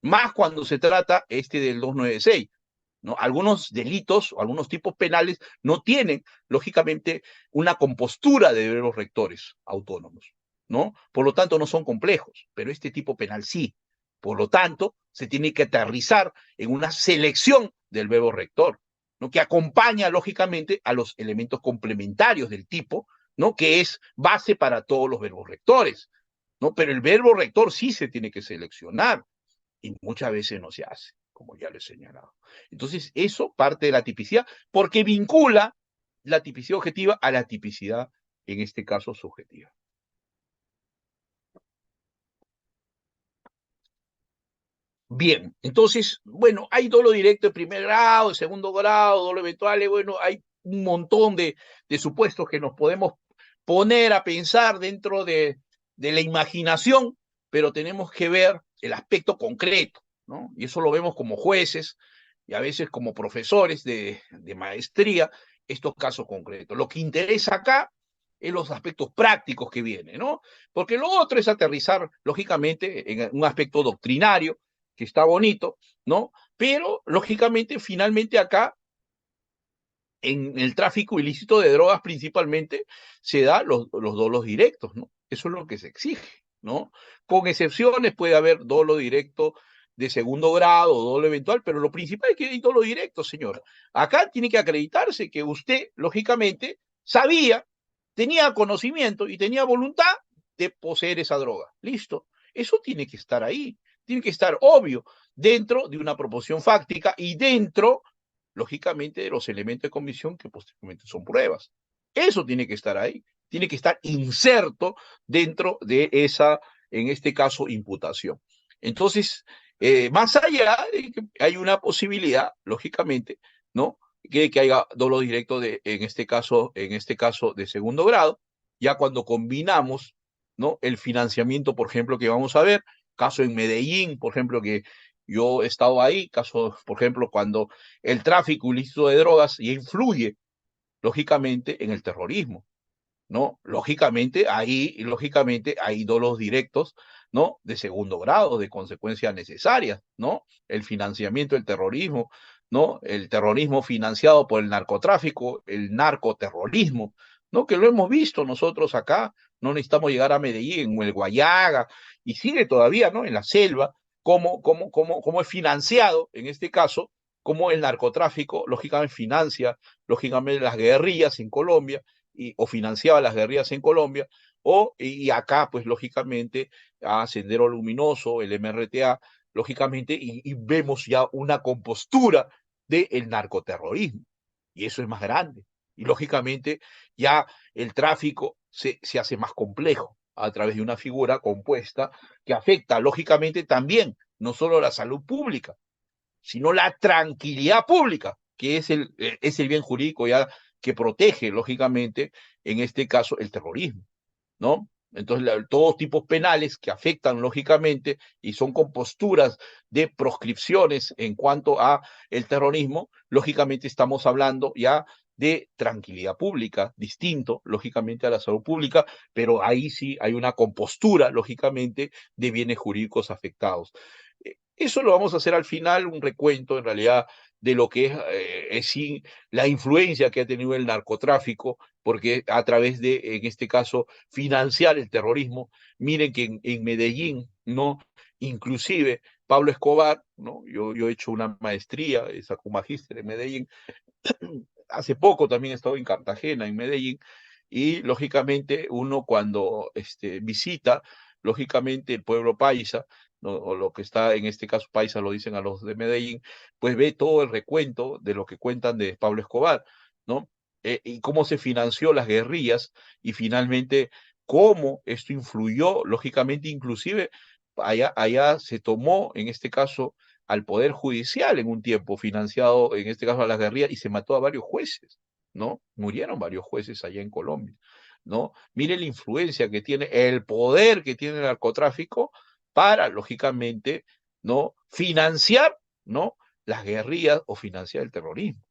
Más cuando se trata del 296. ¿No? Algunos delitos o algunos tipos penales no tienen, lógicamente, una compostura de verbos rectores autónomos, ¿no? Por lo tanto, no son complejos, pero este tipo penal sí. Por lo tanto, se tiene que aterrizar en una selección del verbo rector, ¿no? Que acompaña, lógicamente, a los elementos complementarios del tipo, ¿no? Que es base para todos los verbos rectores, ¿no? Pero el verbo rector sí se tiene que seleccionar y muchas veces no se hace, como ya lo he señalado. Entonces, eso parte de la tipicidad, porque vincula la tipicidad objetiva a la tipicidad, en este caso, subjetiva. Bien, entonces, bueno, hay dolo directo de primer grado, de segundo grado, dolo eventual, bueno, hay un montón de supuestos que nos podemos poner a pensar dentro de la imaginación, pero tenemos que ver el aspecto concreto, ¿no? Y eso lo vemos como jueces, y a veces como profesores de maestría estos casos concretos. Lo que interesa acá es los aspectos prácticos que vienen, ¿no? Porque lo otro es aterrizar, lógicamente, en un aspecto doctrinario, que está bonito, ¿no? Pero, lógicamente, finalmente acá, en el tráfico ilícito de drogas principalmente, se da los dolos directos, ¿no? Eso es lo que se exige, ¿no? Con excepciones puede haber dolo directo de segundo grado o dolo eventual, pero lo principal es que hay dolo directo, señora. Acá tiene que acreditarse que usted, lógicamente, sabía, tenía conocimiento y tenía voluntad de poseer esa droga. Listo. Eso tiene que estar ahí, tiene que estar obvio, dentro de una proporción fáctica y dentro, lógicamente, de los elementos de comisión que posteriormente son pruebas. Eso tiene que estar ahí, tiene que estar inserto dentro de esa, en este caso, imputación. Entonces, más allá de que hay una posibilidad, lógicamente, ¿no? Que haya dolo directo en este caso, de segundo grado, ya cuando combinamos, ¿no? El financiamiento, por ejemplo, que vamos a ver, caso en Medellín, por ejemplo, que yo he estado ahí, caso, por ejemplo, cuando el tráfico ilícito de drogas ya influye, lógicamente, en el terrorismo, ¿no? Lógicamente, hay dolos directos, ¿no? De segundo grado, de consecuencias necesarias, ¿no? El financiamiento del terrorismo, ¿no? El terrorismo financiado por el narcotráfico, el narcoterrorismo, ¿no? Que lo hemos visto nosotros acá, no necesitamos llegar a Medellín o el Guayaga, y sigue todavía, ¿no? En la selva, cómo es financiado, en este caso, cómo el narcotráfico, lógicamente, financia, lógicamente, las guerrillas en Colombia, o financiaba las guerrillas en Colombia, y acá, pues lógicamente, a Sendero Luminoso, el MRTA, lógicamente, y vemos ya una compostura del narcoterrorismo, y eso es más grande. Y lógicamente ya el tráfico se hace más complejo a través de una figura compuesta que afecta, lógicamente, también no solo la salud pública, sino la tranquilidad pública, que es el bien jurídico ya que protege, lógicamente, en este caso, el terrorismo, ¿no? Entonces, todos tipos penales que afectan, lógicamente, y son con posturas de proscripciones en cuanto a el terrorismo, lógicamente estamos hablando ya de tranquilidad pública, distinto, lógicamente, a la salud pública, pero ahí sí hay una compostura, lógicamente, de bienes jurídicos afectados. Eso lo vamos a hacer al final, un recuento en realidad de lo que es sí, la influencia que ha tenido el narcotráfico, porque a través de, en este caso, financiar el terrorismo, miren que en Medellín, ¿no? Inclusive Pablo Escobar, ¿no? Yo he hecho una maestría, saco un magíster en Medellín, hace poco también he estado en Cartagena, en Medellín, y lógicamente uno cuando visita, lógicamente el pueblo paisa, ¿no? O lo que está en este caso paisa lo dicen a los de Medellín, pues ve todo el recuento de lo que cuentan de Pablo Escobar, ¿no? Y cómo se financió las guerrillas y finalmente cómo esto influyó, lógicamente inclusive allá se tomó en este caso al Poder Judicial en un tiempo, financiado en este caso a las guerrillas, y se mató a varios jueces, ¿no? Murieron varios jueces allá en Colombia, ¿no? Mire la influencia que tiene, el poder que tiene el narcotráfico para, lógicamente, ¿no? Financiar, ¿no? Las guerrillas o financiar el terrorismo,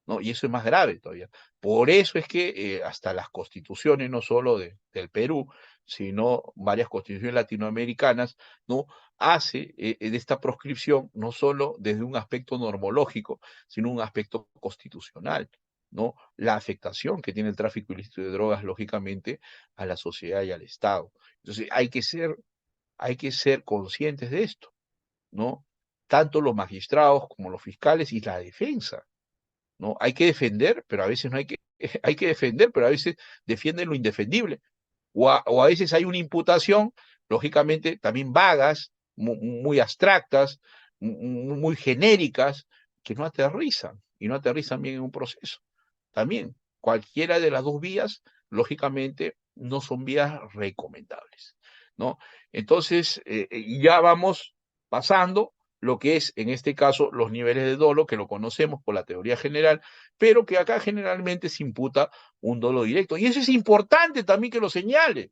¿no? Y eso es más grave todavía. Por eso es que hasta las constituciones, no solo del Perú, sino varias constituciones latinoamericanas, ¿no? Hace de esta proscripción no solo desde un aspecto normológico, sino un aspecto constitucional, ¿no? La afectación que tiene el tráfico ilícito de drogas, lógicamente, a la sociedad y al Estado. Entonces, hay que ser conscientes de esto, ¿no? Tanto los magistrados como los fiscales y la defensa, ¿no? Hay que defender, pero a veces no hay que, hay que defender, pero a veces defienden lo indefendible. O a veces hay una imputación, lógicamente, también vagas, muy abstractas, muy genéricas, que no aterrizan, y no aterrizan bien en un proceso. También, cualquiera de las dos vías, lógicamente, no son vías recomendables, ¿no? Entonces, ya vamos pasando lo que es, en este caso, los niveles de dolo, que lo conocemos por la teoría general, pero que acá generalmente se imputa un dolo directo. Y eso es importante también que lo señale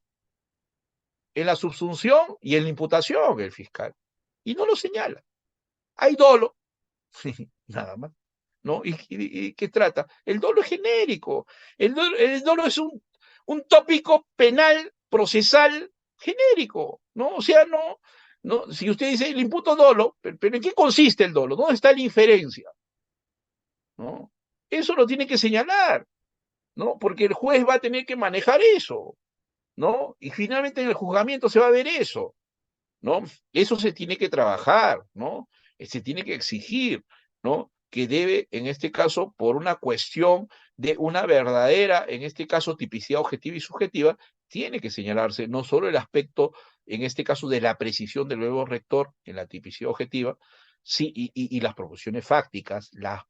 en la subsunción y en la imputación el fiscal. Y no lo señala. Hay dolo, nada más. ¿No? ¿Y qué trata? El dolo es genérico. El dolo es un tópico penal, procesal, genérico, ¿no? O sea, no, si usted dice, le imputo dolo, pero ¿en qué consiste el dolo? ¿Dónde está la inferencia? ¿No? Eso lo tiene que señalar, ¿no? Porque el juez va a tener que manejar eso, ¿no? Y finalmente en el juzgamiento se va a ver eso, ¿no? Eso se tiene que trabajar, ¿no? Se tiene que exigir, ¿no? Que debe, en este caso, por una cuestión de una verdadera, en este caso, tipicidad objetiva y subjetiva, tiene que señalarse no solo el aspecto, en este caso, de la precisión del verbo rector en la tipicidad objetiva, sí, y las proposiciones fácticas, la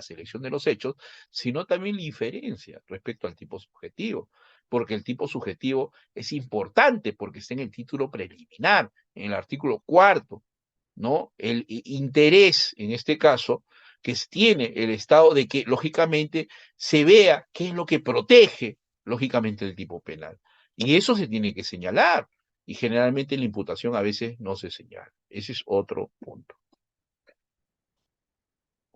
selección de los hechos, sino también la inferencia respecto al tipo subjetivo, porque el tipo subjetivo es importante porque está en el título preliminar, en el artículo cuarto, ¿no? El interés, en este caso, que tiene el Estado de que, lógicamente, se vea qué es lo que protege, lógicamente, el tipo penal. Y eso se tiene que señalar. Y generalmente la imputación a veces no se señala. Ese es otro punto.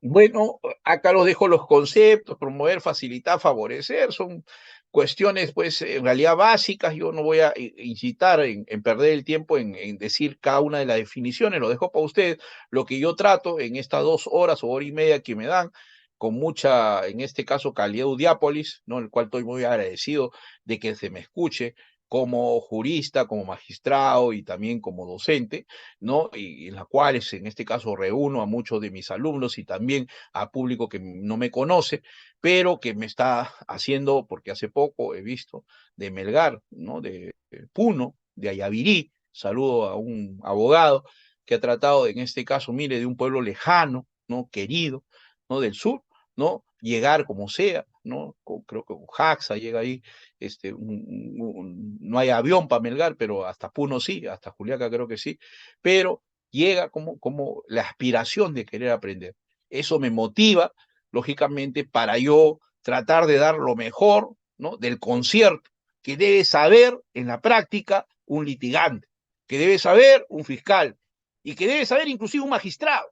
Bueno, acá los dejo los conceptos, promover, facilitar, favorecer, son cuestiones pues en realidad básicas, yo no voy a incitar en perder el tiempo en decir cada una de las definiciones, lo dejo para ustedes, lo que yo trato en estas 2 horas o hora y media que me dan, con mucha, en este caso, calidad audiápolis, ¿no? El cual estoy muy agradecido de que se me escuche como jurista, como magistrado y también como docente, ¿no? Y en las cuales en este caso reúno a muchos de mis alumnos y también a público que no me conoce, pero que me está haciendo, porque hace poco he visto de Melgar, ¿no? De Puno, de Ayavirí, saludo a un abogado que ha tratado en este caso, mire, de un pueblo lejano, ¿no? Querido, ¿no? Del sur, ¿no? Llegar como sea, ¿no? Creo que Jaxa llega ahí, no hay avión para Melgar, pero hasta Puno sí, hasta Juliaca creo que sí, pero llega como la aspiración de querer aprender. Eso me motiva, lógicamente, para yo tratar de dar lo mejor, ¿no? Del concierto que debe saber en la práctica un litigante, que debe saber un fiscal y que debe saber inclusive un magistrado,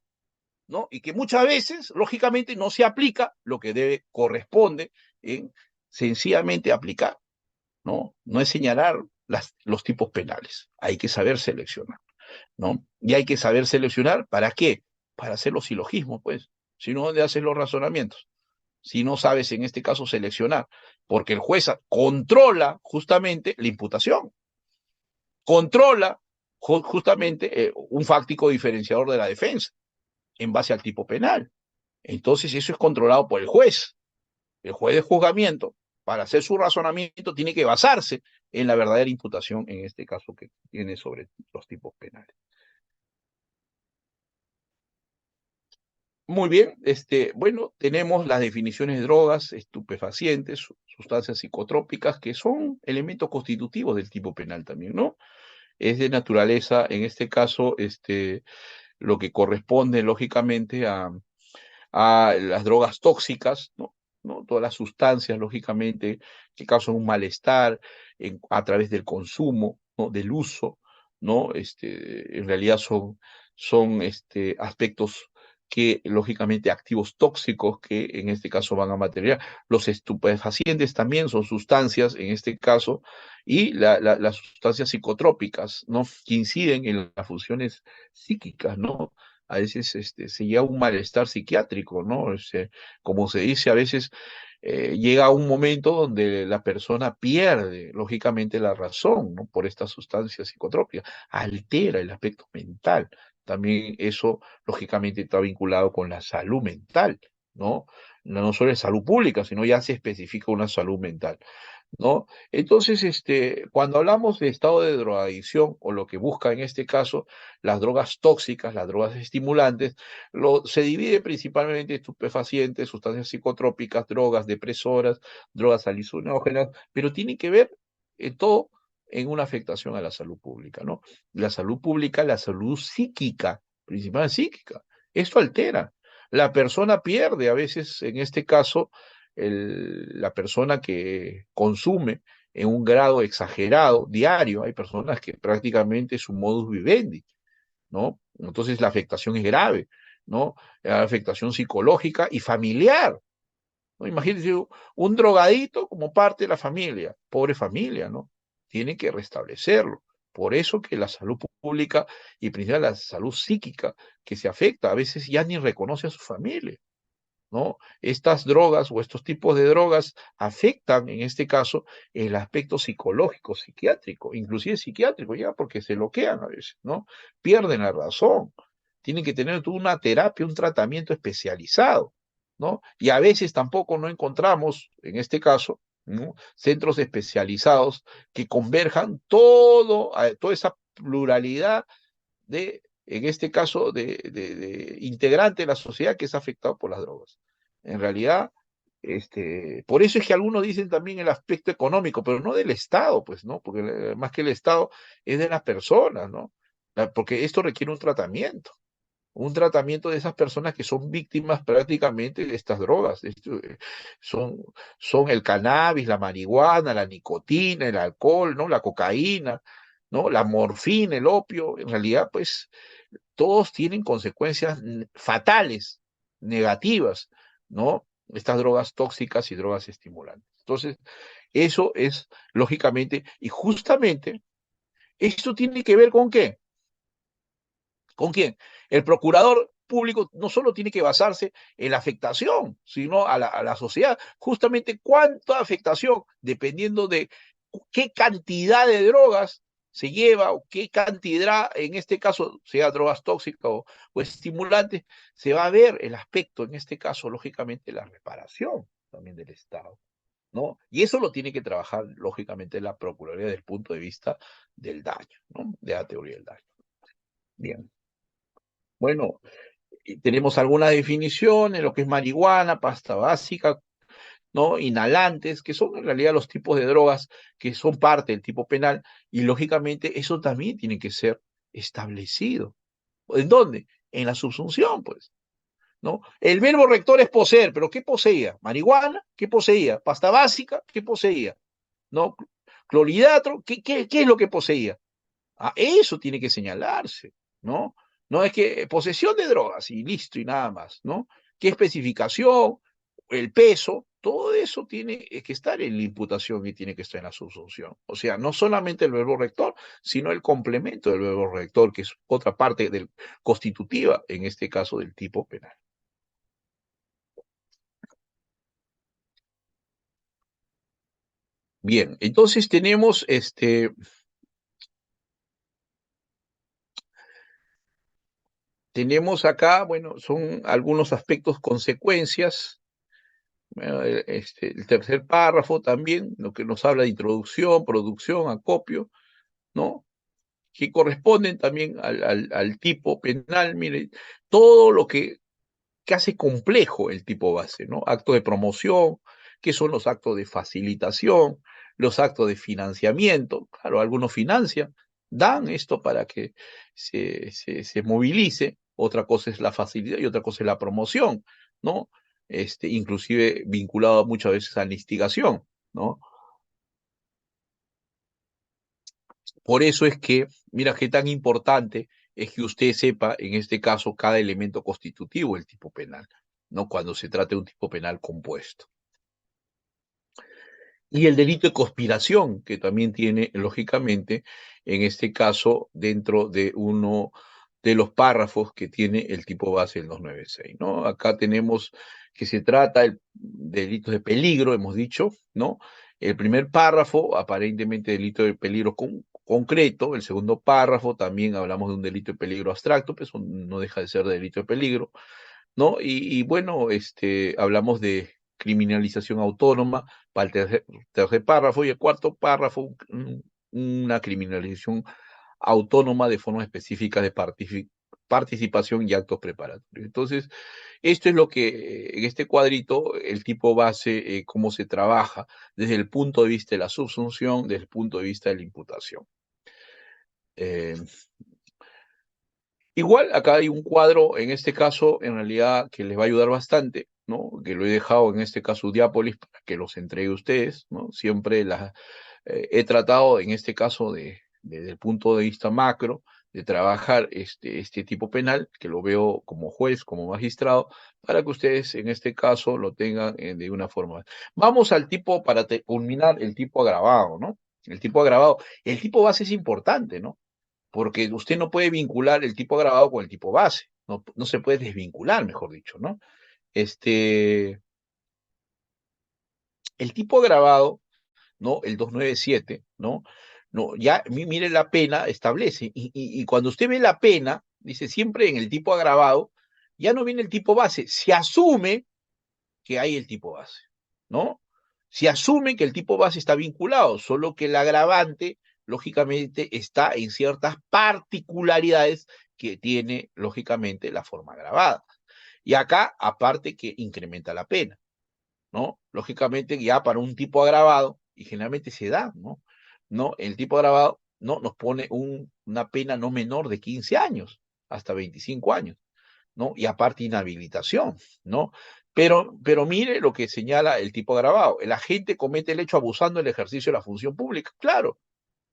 ¿no? Y que muchas veces, lógicamente, no se aplica lo que corresponde en sencillamente aplicar, ¿no? No es señalar los tipos penales, hay que saber seleccionar, ¿no? Y hay que saber seleccionar, ¿para qué? Para hacer los silogismos, pues. Si no, ¿dónde haces los razonamientos? Si no sabes, en este caso, seleccionar, porque el juez controla justamente la imputación, controla justamente un fáctico diferenciador de la defensa en base al tipo penal. Entonces, eso es controlado por el juez. El juez de juzgamiento, para hacer su razonamiento, tiene que basarse en la verdadera imputación, en este caso, que tiene sobre los tipos penales. Muy bien, bueno, tenemos las definiciones de drogas, estupefacientes, sustancias psicotrópicas, que son elementos constitutivos del tipo penal también, ¿no? Es de naturaleza, en este caso, lo que corresponde lógicamente a las drogas tóxicas, ¿no? ¿No? Todas las sustancias, lógicamente, que causan un malestar a través del consumo, ¿no? Del uso, ¿no? En realidad son aspectos que, lógicamente, activos tóxicos que en este caso van a materializar. Los estupefacientes también son sustancias, en este caso, y las sustancias psicotrópicas, ¿no? Que inciden en las funciones psíquicas, ¿no? A veces se llega a un malestar psiquiátrico, ¿no? Como se dice, a veces llega a un momento donde la persona pierde, lógicamente, la razón, ¿no? Por estas sustancias psicotrópicas, altera el aspecto mental. También eso, lógicamente, está vinculado con la salud mental, ¿no? No solo es salud pública, sino ya se especifica una salud mental, ¿no? Entonces, cuando hablamos de estado de drogadicción, o lo que busca en este caso, las drogas tóxicas, las drogas estimulantes, se divide principalmente en estupefacientes, sustancias psicotrópicas, drogas depresoras, drogas alucinógenas, pero tiene que ver todo en una afectación a la salud pública, ¿no? La salud pública, la salud psíquica, principalmente psíquica. Esto altera. La persona pierde a veces, en este caso, la persona que consume en un grado exagerado diario. Hay personas que prácticamente es un modus vivendi, ¿no? Entonces la afectación es grave. ¿no? Afectación psicológica y familiar, ¿no? Imagínense un drogadito como parte de la familia, pobre familia, ¿no? Tiene que restablecerlo. Por eso que la salud pública y principalmente la salud psíquica que se afecta, a veces ya ni reconoce a su familia, ¿no? Estas drogas o estos tipos de drogas afectan, en este caso, el aspecto psicológico, psiquiátrico, inclusive psiquiátrico, ya porque se bloquean a veces, ¿no? Pierden la razón. Tienen que tener toda una terapia, un tratamiento especializado, ¿no? Y a veces tampoco no encontramos, en este caso, ¿no? Centros especializados que converjan toda esa pluralidad de, en este caso, de integrante de la sociedad que es afectado por las drogas. En realidad, por eso es que algunos dicen también el aspecto económico, pero no del Estado, pues, ¿no? Porque más que el Estado es de las personas, ¿no? Porque esto requiere un tratamiento de esas personas que son víctimas prácticamente de estas drogas. Son, son el cannabis, la marihuana, la nicotina, el alcohol, ¿no? La cocaína, ¿no? La morfina, el opio, en realidad, pues, todos tienen consecuencias fatales, negativas, ¿no? Estas drogas tóxicas y drogas estimulantes. Entonces, eso es lógicamente, y justamente, esto tiene que ver con qué? ¿Con quién? El procurador público no solo tiene que basarse en la afectación, sino a la sociedad. Justamente cuánta afectación, dependiendo de qué cantidad de drogas se lleva o qué cantidad, en este caso, sea drogas tóxicas o estimulantes, se va a ver el aspecto, en este caso, lógicamente, la reparación también del Estado, ¿no? Y eso lo tiene que trabajar, lógicamente, la Procuraduría desde el punto de vista del daño, ¿no? De la teoría del daño. Bien. Bueno, tenemos algunas definiciones, lo que es marihuana, pasta básica, ¿no? Inhalantes, que son en realidad los tipos de drogas que son parte del tipo penal, y lógicamente eso también tiene que ser establecido. ¿En dónde? En la subsunción, pues, ¿no? El verbo rector es poseer, pero ¿qué poseía? ¿Marihuana? ¿Qué poseía? ¿Pasta básica? ¿Qué poseía? ¿No? ¿Clorhidrato? ¿Qué es lo que poseía? Ah, eso tiene que señalarse, ¿no? No es que posesión de drogas y listo y nada más, ¿no? ¿Qué especificación? El peso, todo eso tiene que estar en la imputación y tiene que estar en la subsunción. O sea, no solamente el verbo rector, sino el complemento del verbo rector, que es otra parte del, constitutiva, en este caso del tipo penal. Bien, entonces tenemos acá, bueno, son algunos aspectos, consecuencias. Bueno, el tercer párrafo también, lo que nos habla de introducción, producción, acopio, ¿no? Que corresponden también al tipo penal, mire, todo lo que hace complejo el tipo base, ¿no? Actos de promoción, que son los actos de facilitación, los actos de financiamiento, claro, algunos financian, dan esto para que se movilice, otra cosa es la facilidad y otra cosa es la promoción, ¿no? Inclusive vinculado muchas veces a la instigación, ¿no? Por eso es que, mira qué tan importante es que usted sepa, en este caso, cada elemento constitutivo del tipo penal, ¿no? Cuando se trata de un tipo penal compuesto. Y el delito de conspiración, que también tiene, lógicamente, en este caso, dentro de uno de los párrafos que tiene el tipo base del 296, ¿no? Acá tenemos que se trata de delitos de peligro, hemos dicho, ¿no? El primer párrafo, aparentemente delito de peligro concreto, el segundo párrafo también hablamos de un delito de peligro abstracto, pues no deja de ser delito de peligro, ¿no? Y bueno, hablamos de criminalización autónoma para el tercer párrafo y el cuarto párrafo, una criminalización autónoma de forma específica de participación y actos preparatorios. Entonces, esto es lo que en este cuadrito, el tipo base, cómo se trabaja desde el punto de vista de la subsunción, desde el punto de vista de la imputación. Eh, Igual, acá hay un cuadro, en este caso, en realidad, que les va a ayudar bastante, ¿no? Que lo he dejado, en este caso, Diápolis, para que los entregue a ustedes, ¿no? Siempre he tratado, en este caso, desde el punto de vista macro, de trabajar este tipo penal, que lo veo como juez, como magistrado, para que ustedes en este caso lo tengan de una forma. Vamos al tipo, para culminar, el tipo agravado, ¿no? El tipo agravado. El tipo base es importante, ¿no? Porque usted no puede vincular el tipo agravado con el tipo base, no se puede desvincular, mejor dicho, ¿no? El tipo agravado, ¿no? El 297, ¿no? No, ya, mire la pena, establece, y cuando usted ve la pena, dice siempre en el tipo agravado, ya no viene el tipo base, se asume que hay el tipo base, ¿no? Se asume que el tipo base está vinculado, solo que el agravante, lógicamente, está en ciertas particularidades que tiene, lógicamente, la forma agravada. Y acá, aparte que incrementa la pena, ¿no? Lógicamente, ya para un tipo agravado, y generalmente se da, ¿no? ¿No? El tipo agravado, ¿no? Nos pone una pena no menor de 15 años, hasta 25 años. ¿No? Y aparte inhabilitación, ¿no? Pero mire lo que señala el tipo agravado. El agente comete el hecho abusando del ejercicio de la función pública. Claro,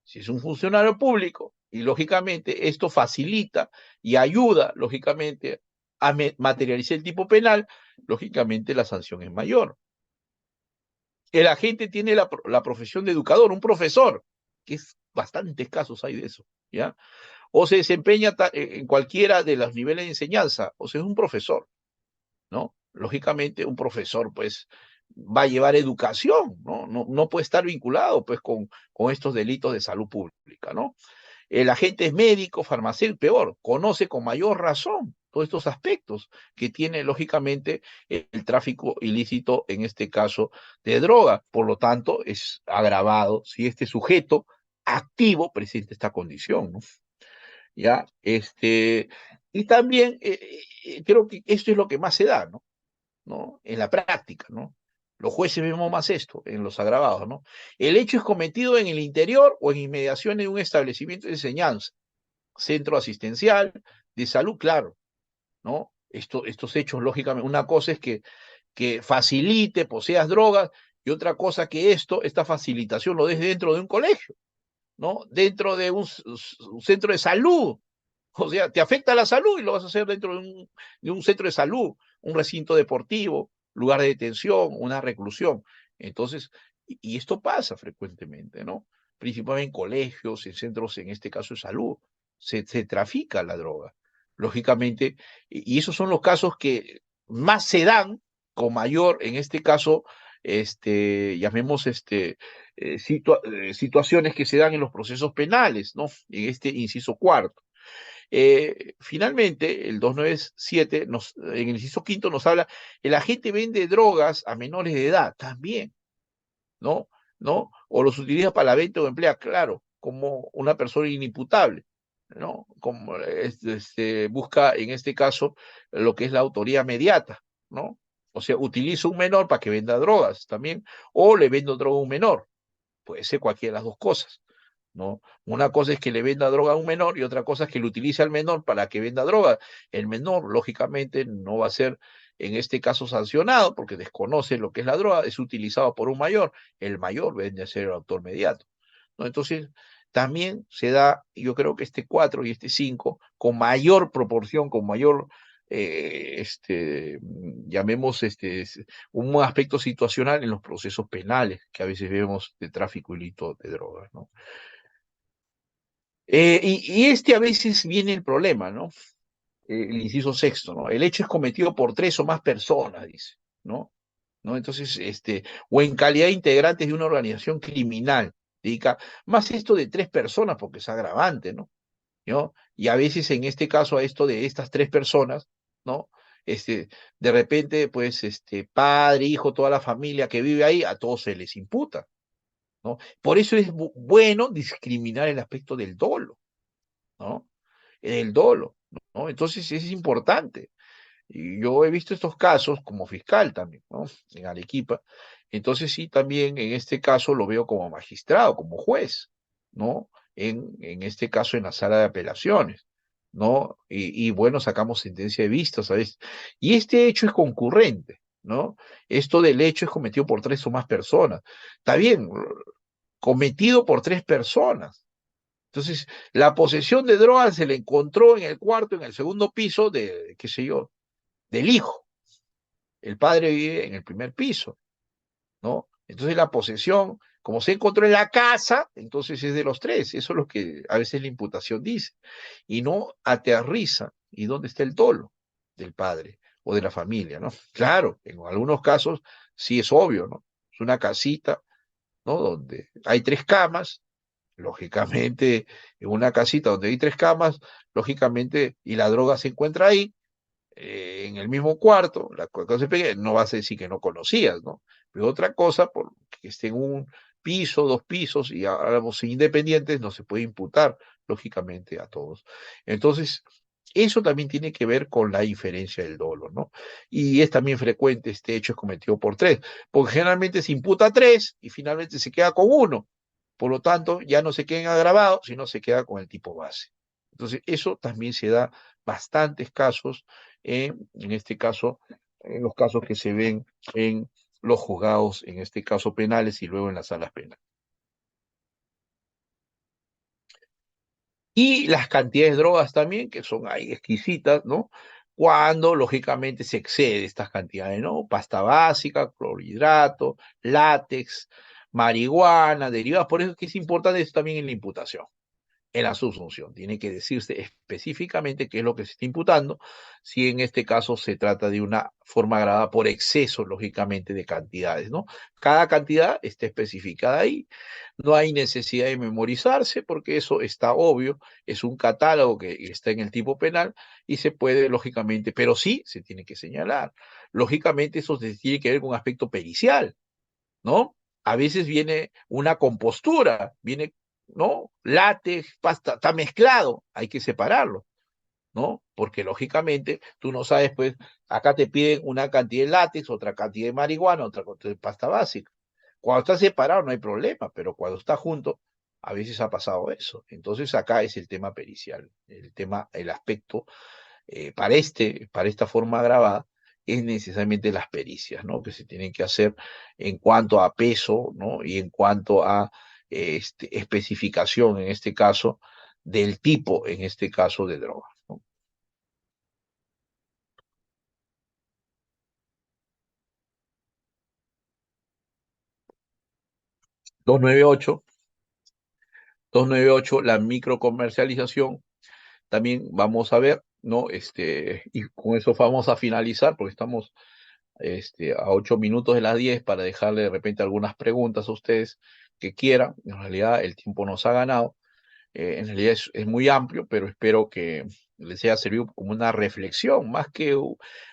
si es un funcionario público, y lógicamente esto facilita y ayuda, lógicamente, a materializar el tipo penal, lógicamente la sanción es mayor. El agente tiene la profesión de educador, un profesor, que es bastantes casos hay de eso, ¿ya? O se desempeña en cualquiera de los niveles de enseñanza, o sea, es un profesor. ¿No? Lógicamente un profesor pues va a llevar educación, ¿no? No puede estar vinculado pues con estos delitos de salud pública, ¿no? El agente es médico, farmacéutico, peor, conoce con mayor razón todos estos aspectos que tiene lógicamente el tráfico ilícito, en este caso de droga. Por lo tanto, es agravado si este sujeto activo presenta esta condición, ¿no? ¿Ya? Y también creo que esto es lo que más se da, ¿no? ¿No? En la práctica, ¿no? Los jueces vemos más esto en los agravados, ¿no? El hecho es cometido en el interior o en inmediaciones de un establecimiento de enseñanza, centro asistencial, de salud, claro, ¿no? Estos hechos, lógicamente, una cosa es que facilite, poseas drogas, y otra cosa que esta facilitación lo des dentro de un colegio, ¿no? Dentro de un centro de salud. O sea, te afecta la salud y lo vas a hacer dentro de un centro de salud, un recinto deportivo, lugar de detención, una reclusión. Entonces, y esto pasa frecuentemente, ¿no? Principalmente en colegios, en centros, en este caso de salud, se trafica la droga. Lógicamente, y esos son los casos que más se dan, con mayor, en este caso, llamemos situaciones que se dan en los procesos penales, ¿no? En este inciso cuarto. Finalmente, el 297, en el inciso quinto nos habla, el agente vende drogas a menores de edad, también, ¿no? ¿No? O los utiliza para la venta o emplea, claro, como una persona inimputable, ¿no? Como busca, en este caso, lo que es la autoría mediata, ¿no? O sea, utiliza un menor para que venda drogas también, o le vendo droga a un menor, puede ser cualquiera de las dos cosas. ¿No? Una cosa es que le venda droga a un menor y otra cosa es que lo utilice al menor para que venda droga. El menor, lógicamente, no va a ser, en este caso, sancionado porque desconoce lo que es la droga, es utilizado por un mayor. El mayor vende a ser el autor mediato, ¿no? Entonces, también se da, yo creo que este 4 y este 5, con mayor proporción, con mayor, llamemos, un aspecto situacional en los procesos penales que a veces vemos de tráfico ilícito de drogas, ¿no? Y a veces viene el problema, ¿no? El inciso sexto, ¿no? El hecho es cometido por 3 o más personas, dice, ¿no? ¿No? Entonces, o en calidad de integrantes de una organización criminal, dedica más esto de 3 personas, porque es agravante, ¿no? ¿No? Y a veces en este caso a esto de estas 3 personas, ¿no? De repente, pues, padre, hijo, toda la familia que vive ahí, a todos se les imputa, ¿no? Por eso es bueno discriminar el aspecto del dolo, ¿no? El dolo, ¿no? Entonces es importante. Y yo he visto estos casos como fiscal también, ¿no? En Arequipa. Entonces sí, también en este caso lo veo como magistrado, como juez, ¿no? En este caso en la sala de apelaciones, ¿no? Y bueno, sacamos sentencia de vista, ¿sabes? Y este hecho es concurrente, ¿no? Esto del hecho es cometido por 3 o más personas. Está bien, cometido por 3 personas. Entonces, la posesión de drogas se le encontró en el cuarto, en el segundo piso de, qué sé yo, del hijo. El padre vive en el primer piso, ¿no? Entonces la posesión, como se encontró en la casa, entonces es de los tres. Eso es lo que a veces la imputación dice. Y no aterriza. ¿Y dónde está el dolo del padre o de la familia, ¿no? Claro, en algunos casos sí es obvio, ¿no? Es una casita, ¿no? Donde hay tres camas, lógicamente, en una casita donde hay tres camas, lógicamente, y la droga se encuentra ahí, en el mismo cuarto, la cosa se pega, no vas a decir que no conocías, ¿no? Pero otra cosa, porque esté en un piso, dos pisos, y hablamos independientes, no se puede imputar, lógicamente, a todos. Entonces, eso también tiene que ver con la inferencia del dolo, ¿no? Y es también frecuente este hecho es cometido por tres, porque generalmente se imputa a tres y finalmente se queda con uno. Por lo tanto, ya no se queda en agravado, sino se queda con el tipo base. Entonces, eso también se da bastantes casos, en este caso, en los casos que se ven en los juzgados, en este caso penales y luego en las salas penales. Y las cantidades de drogas también, que son ahí exquisitas, ¿no? Cuando lógicamente se excede estas cantidades, ¿no? Pasta básica, clorhidrato, látex, marihuana, derivados. Por eso es que es importante eso también en la imputación, en la subsunción. Tiene que decirse específicamente qué es lo que se está imputando, si en este caso se trata de una forma agravada por exceso, lógicamente, de cantidades, ¿no? Cada cantidad está especificada ahí. No hay necesidad de memorizarse porque eso está obvio, es un catálogo que está en el tipo penal y se puede, lógicamente, pero sí se tiene que señalar. Lógicamente, eso se tiene que ver con un aspecto pericial, ¿no? A veces viene una compostura, viene, ¿no? Látex, pasta, está mezclado, hay que separarlo, ¿no? Porque lógicamente tú no sabes, pues, acá te piden una cantidad de látex, otra cantidad de marihuana, otra cantidad de pasta básica. Cuando está separado no hay problema, pero cuando está junto, a veces ha pasado eso. Entonces acá es el tema pericial, el tema, el aspecto para esta forma grabada, es necesariamente las pericias, ¿no? Que se tienen que hacer en cuanto a peso, ¿no? Y en cuanto a especificación, en este caso, del tipo, en este caso, de droga, ¿no? 298, 298, la microcomercialización, también vamos a ver, ¿no? Y con eso vamos a finalizar, porque estamos a 8 minutos de las 10 para dejarle de repente algunas preguntas a ustedes que quieran. En realidad el tiempo nos ha ganado. En realidad es muy amplio, pero espero que les haya servido como una reflexión, más que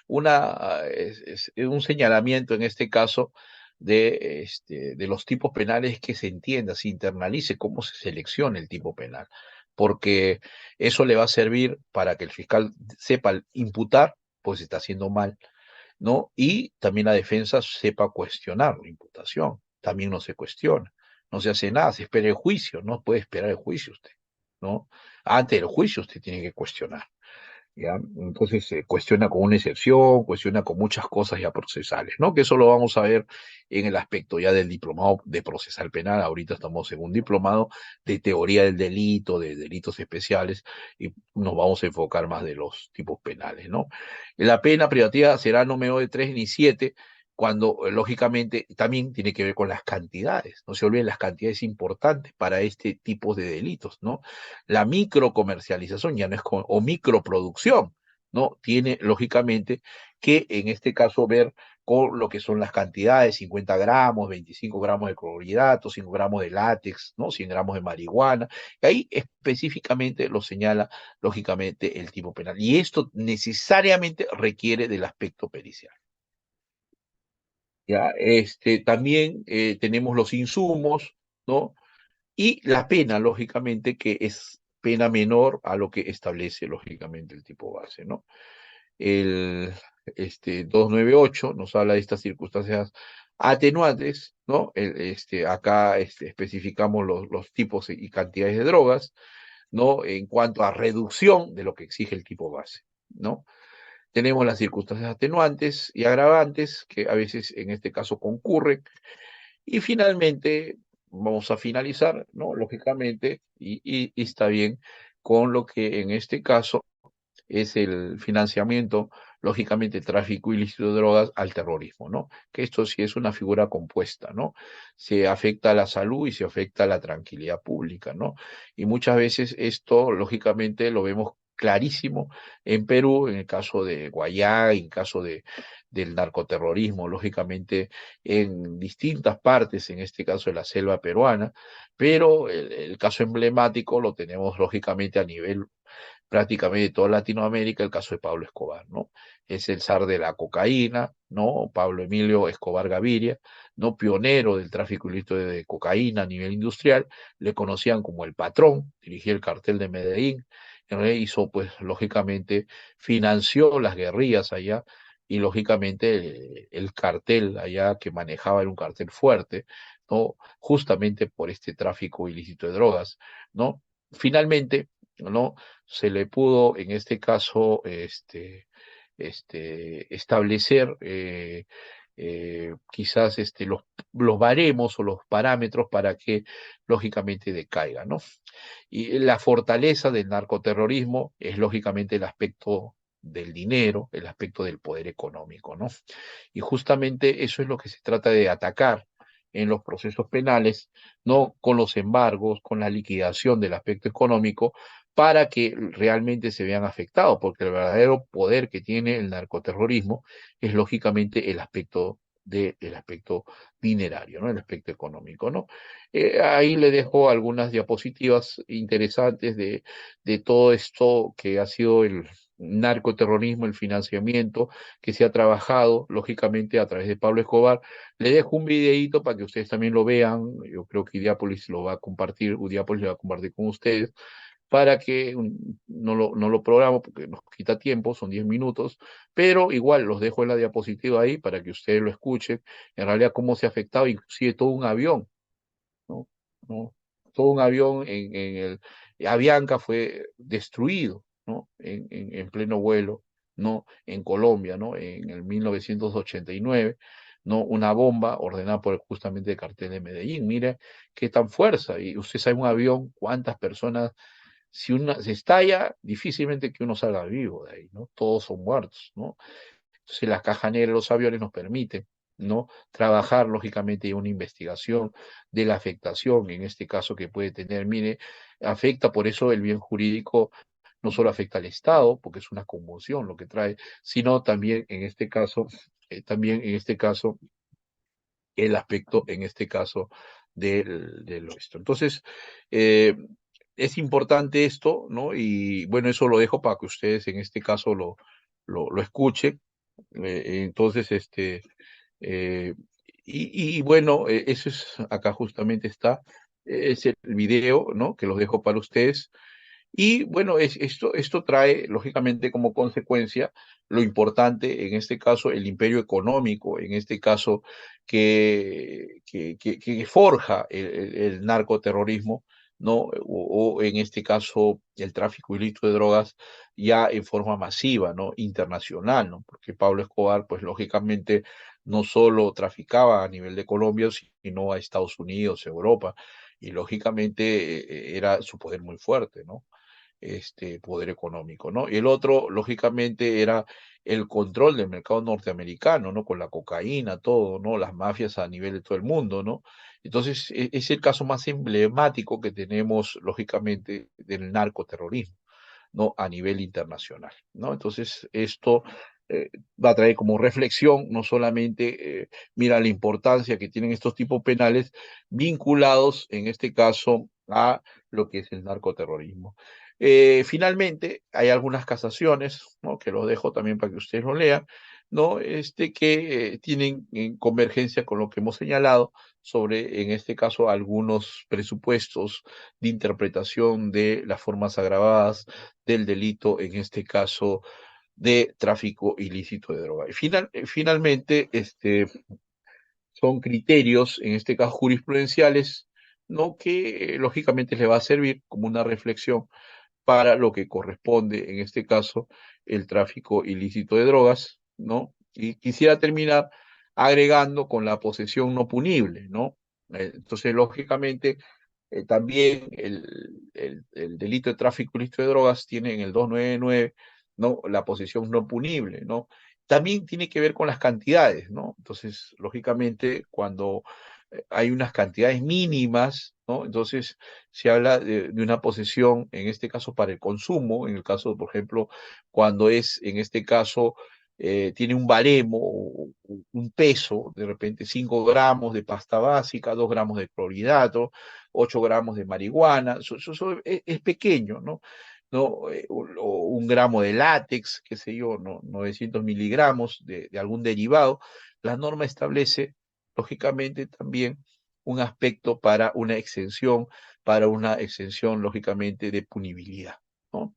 es un señalamiento en este caso de los tipos penales, que se entienda, se internalice cómo se selecciona el tipo penal, porque eso le va a servir para que el fiscal sepa imputar, pues está haciendo mal, ¿no? Y también la defensa sepa cuestionar la imputación. También no se cuestiona, no se hace nada, se espera el juicio, no puede esperar el juicio usted, ¿no? Antes del juicio usted tiene que cuestionar, ¿ya? Entonces se cuestiona con una excepción, cuestiona con muchas cosas ya procesales, ¿no? Que eso lo vamos a ver en el aspecto ya del diplomado de procesal penal. Ahorita estamos en un diplomado de teoría del delito, de delitos especiales, y nos vamos a enfocar más de los tipos penales, ¿no? La pena privativa será no menor de 3 ni 7, cuando lógicamente también tiene que ver con las cantidades. No se olviden las cantidades importantes para este tipo de delitos, ¿no? La microcomercialización ya no es o microproducción, ¿no? Tiene lógicamente que en este caso ver con lo que son las cantidades: 50 gramos, 25 gramos de clorhidrato, 5 gramos de látex, ¿no? 100 gramos de marihuana. Y ahí específicamente lo señala lógicamente el tipo penal. Y esto necesariamente requiere del aspecto pericial. Ya, también tenemos los insumos, ¿no? Y la pena, lógicamente, que es pena menor a lo que establece, lógicamente, el tipo base, ¿no? El 298 nos habla de estas circunstancias atenuantes, ¿no? Acá especificamos los tipos y cantidades de drogas, ¿no? En cuanto a reducción de lo que exige el tipo base, ¿no? Tenemos las circunstancias atenuantes y agravantes, que a veces en este caso concurren. Y finalmente vamos a finalizar, ¿no? Lógicamente, y está bien con lo que en este caso es el financiamiento, lógicamente, tráfico ilícito de drogas al terrorismo, ¿no? Que esto sí es una figura compuesta, ¿no? Se afecta a la salud y se afecta a la tranquilidad pública, ¿no? Y muchas veces esto, lógicamente, lo vemos clarísimo en Perú, en el caso de Guayá, en el caso del narcoterrorismo, lógicamente en distintas partes, en este caso de la selva peruana, pero el caso emblemático lo tenemos lógicamente a nivel prácticamente toda Latinoamérica, el caso de Pablo Escobar, ¿no? Es el zar de la cocaína, ¿no? Pablo Emilio Escobar Gaviria, ¿no? Pionero del tráfico ilícito de cocaína a nivel industrial, le conocían como el patrón, dirigía el cartel de Medellín, hizo, pues, lógicamente, financió las guerrillas allá, y lógicamente el cartel allá que manejaba era un cartel fuerte, ¿no? Justamente por este tráfico ilícito de drogas, ¿no? Finalmente, ¿no? Se le pudo, en este caso, establecer quizás los baremos o los parámetros para que, lógicamente, decaiga, ¿no? Y la fortaleza del narcoterrorismo es, lógicamente, el aspecto del dinero, el aspecto del poder económico, ¿no? Y justamente eso es lo que se trata de atacar en los procesos penales, no con los embargos, con la liquidación del aspecto económico, para que realmente se vean afectados, porque el verdadero poder que tiene el narcoterrorismo es lógicamente el aspecto dinerario, ¿no? El aspecto económico, ¿no? Ahí le dejo algunas diapositivas interesantes de todo esto que ha sido el narcoterrorismo, el financiamiento que se ha trabajado, lógicamente, a través de Pablo Escobar. Le dejo un videíto para que ustedes también lo vean. Yo creo que Idiápolis lo va a compartir, Udiápolis lo va a compartir con ustedes, para que no lo programo porque nos quita tiempo, son 10 minutos, pero igual los dejo en la diapositiva ahí para que ustedes lo escuchen, en realidad cómo se ha afectado inclusive todo un avión, ¿no? ¿No? Todo un avión Avianca fue destruido, ¿no? En pleno vuelo, ¿no? En Colombia, ¿no? En el 1989, ¿no? Una bomba ordenada por justamente el cartel de Medellín. Mire qué tan fuerza. Y usted sabe un avión, cuántas personas, si una se estalla, difícilmente que uno salga vivo de ahí, ¿no? Todos son muertos, ¿no? Entonces, las cajas negras de los aviones nos permiten, ¿no? Trabajar, lógicamente, en una investigación de la afectación, en este caso, que puede tener. Mire, afecta, por eso el bien jurídico no solo afecta al Estado, porque es una conmoción lo que trae, sino también, en este caso, el aspecto, en este caso, de lo esto. Entonces, eh, es importante esto, ¿no? Y bueno, eso lo dejo para que ustedes, en este caso, lo escuchen. Entonces, eh, y bueno, eso es, acá justamente está, es el video, ¿no? Que los dejo para ustedes. Y bueno, esto trae, lógicamente, como consecuencia lo importante, en este caso, el imperio económico, en este caso, que forja el narcoterrorismo, ¿no? O en este caso, el tráfico ilícito de drogas ya en forma masiva, ¿no? Internacional, ¿no? Porque Pablo Escobar, pues lógicamente, no solo traficaba a nivel de Colombia, sino a Estados Unidos, Europa, y lógicamente era su poder muy fuerte, ¿no? Poder económico, ¿no? Y el otro, lógicamente, era el control del mercado norteamericano, ¿no? Con la cocaína, todo, ¿no? Las mafias a nivel de todo el mundo, ¿no? Entonces, es el caso más emblemático que tenemos, lógicamente, del narcoterrorismo, ¿no? A nivel internacional, ¿no? Entonces, esto va a traer como reflexión, no solamente, mira la importancia que tienen estos tipos penales vinculados, en este caso, a lo que es el narcoterrorismo. Finalmente, hay algunas casaciones, ¿no? Que los dejo también para que ustedes lo lean, ¿no? Que tienen en convergencia con lo que hemos señalado sobre, en este caso, algunos presupuestos de interpretación de las formas agravadas del delito, en este caso, de tráfico ilícito de droga. Y finalmente, son criterios, en este caso jurisprudenciales, ¿no? Que lógicamente le va a servir como una reflexión para lo que corresponde, en este caso, el tráfico ilícito de drogas, ¿no? Y quisiera terminar agregando con la posesión no punible, ¿no? Entonces, lógicamente, también el delito de tráfico ilícito de drogas tiene en el 299, ¿no? La posesión no punible, ¿no? También tiene que ver con las cantidades, ¿no? Entonces, lógicamente, cuando hay unas cantidades mínimas, ¿no? Entonces, se habla de una posesión, en este caso, para el consumo, en el caso, por ejemplo, cuando es, en este caso, tiene un baremo, un peso, de repente 5 gramos de pasta básica, 2 gramos de clorhidrato, 8 gramos de marihuana, eso es pequeño, ¿no? ¿No? O un gramo de látex, qué sé yo, ¿no? 900 miligramos de algún derivado. La norma establece, lógicamente, también un aspecto para una exención, lógicamente, de punibilidad, ¿no?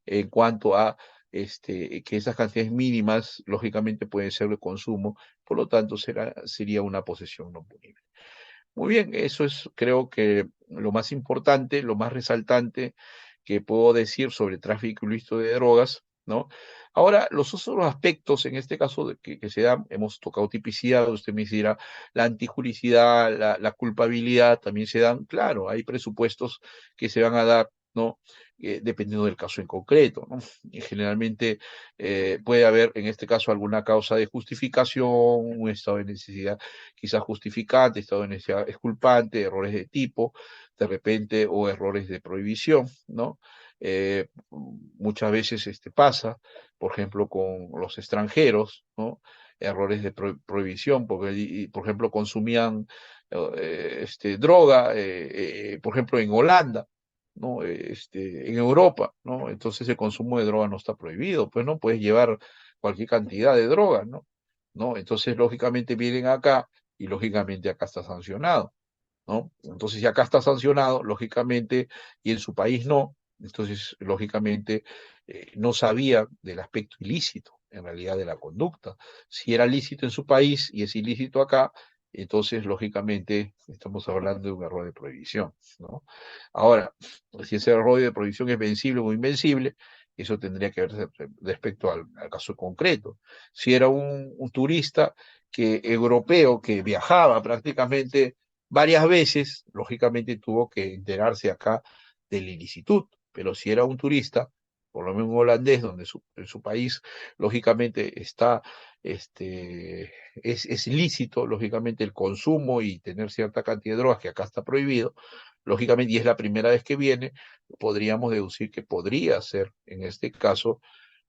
En cuanto a que esas cantidades mínimas, lógicamente, pueden ser de consumo, por lo tanto, sería una posesión no punible. Muy bien, eso es creo que lo más importante, lo más resaltante que puedo decir sobre tráfico ilícito de drogas, ¿no? Ahora, los otros aspectos, en este caso que se dan, hemos tocado tipicidad, usted me dirá, la antijuricidad, la culpabilidad también se dan, claro, hay presupuestos que se van a dar, ¿no? Dependiendo del caso en concreto, ¿no? Y generalmente puede haber, en este caso, alguna causa de justificación, un estado de necesidad quizás justificante, estado de necesidad exculpante, errores de tipo, de repente, o errores de prohibición, ¿no? Muchas veces pasa, por ejemplo, con los extranjeros, ¿no? Errores de prohibición, porque, por ejemplo, consumían droga, por ejemplo, en Holanda, ¿no? En Europa, ¿no? Entonces el consumo de droga no está prohibido, pues no puedes llevar cualquier cantidad de droga, ¿no? ¿No? Entonces, lógicamente, vienen acá y lógicamente acá está sancionado, ¿no? Entonces, si acá está sancionado, lógicamente, y en su país no, entonces, lógicamente, no sabía del aspecto ilícito, en realidad, de la conducta. Si era lícito en su país y es ilícito acá, entonces, lógicamente, estamos hablando de un error de prohibición, ¿no? Ahora, si ese error de prohibición es vencible o invencible, eso tendría que verse respecto al caso concreto. Si era un turista europeo que viajaba prácticamente varias veces, lógicamente tuvo que enterarse acá de la ilicitud, pero si era un turista, por lo menos un holandés, donde en su país, lógicamente es ilícito, lógicamente el consumo y tener cierta cantidad de drogas que acá está prohibido, lógicamente, y es la primera vez que viene, podríamos deducir que podría ser, en este caso,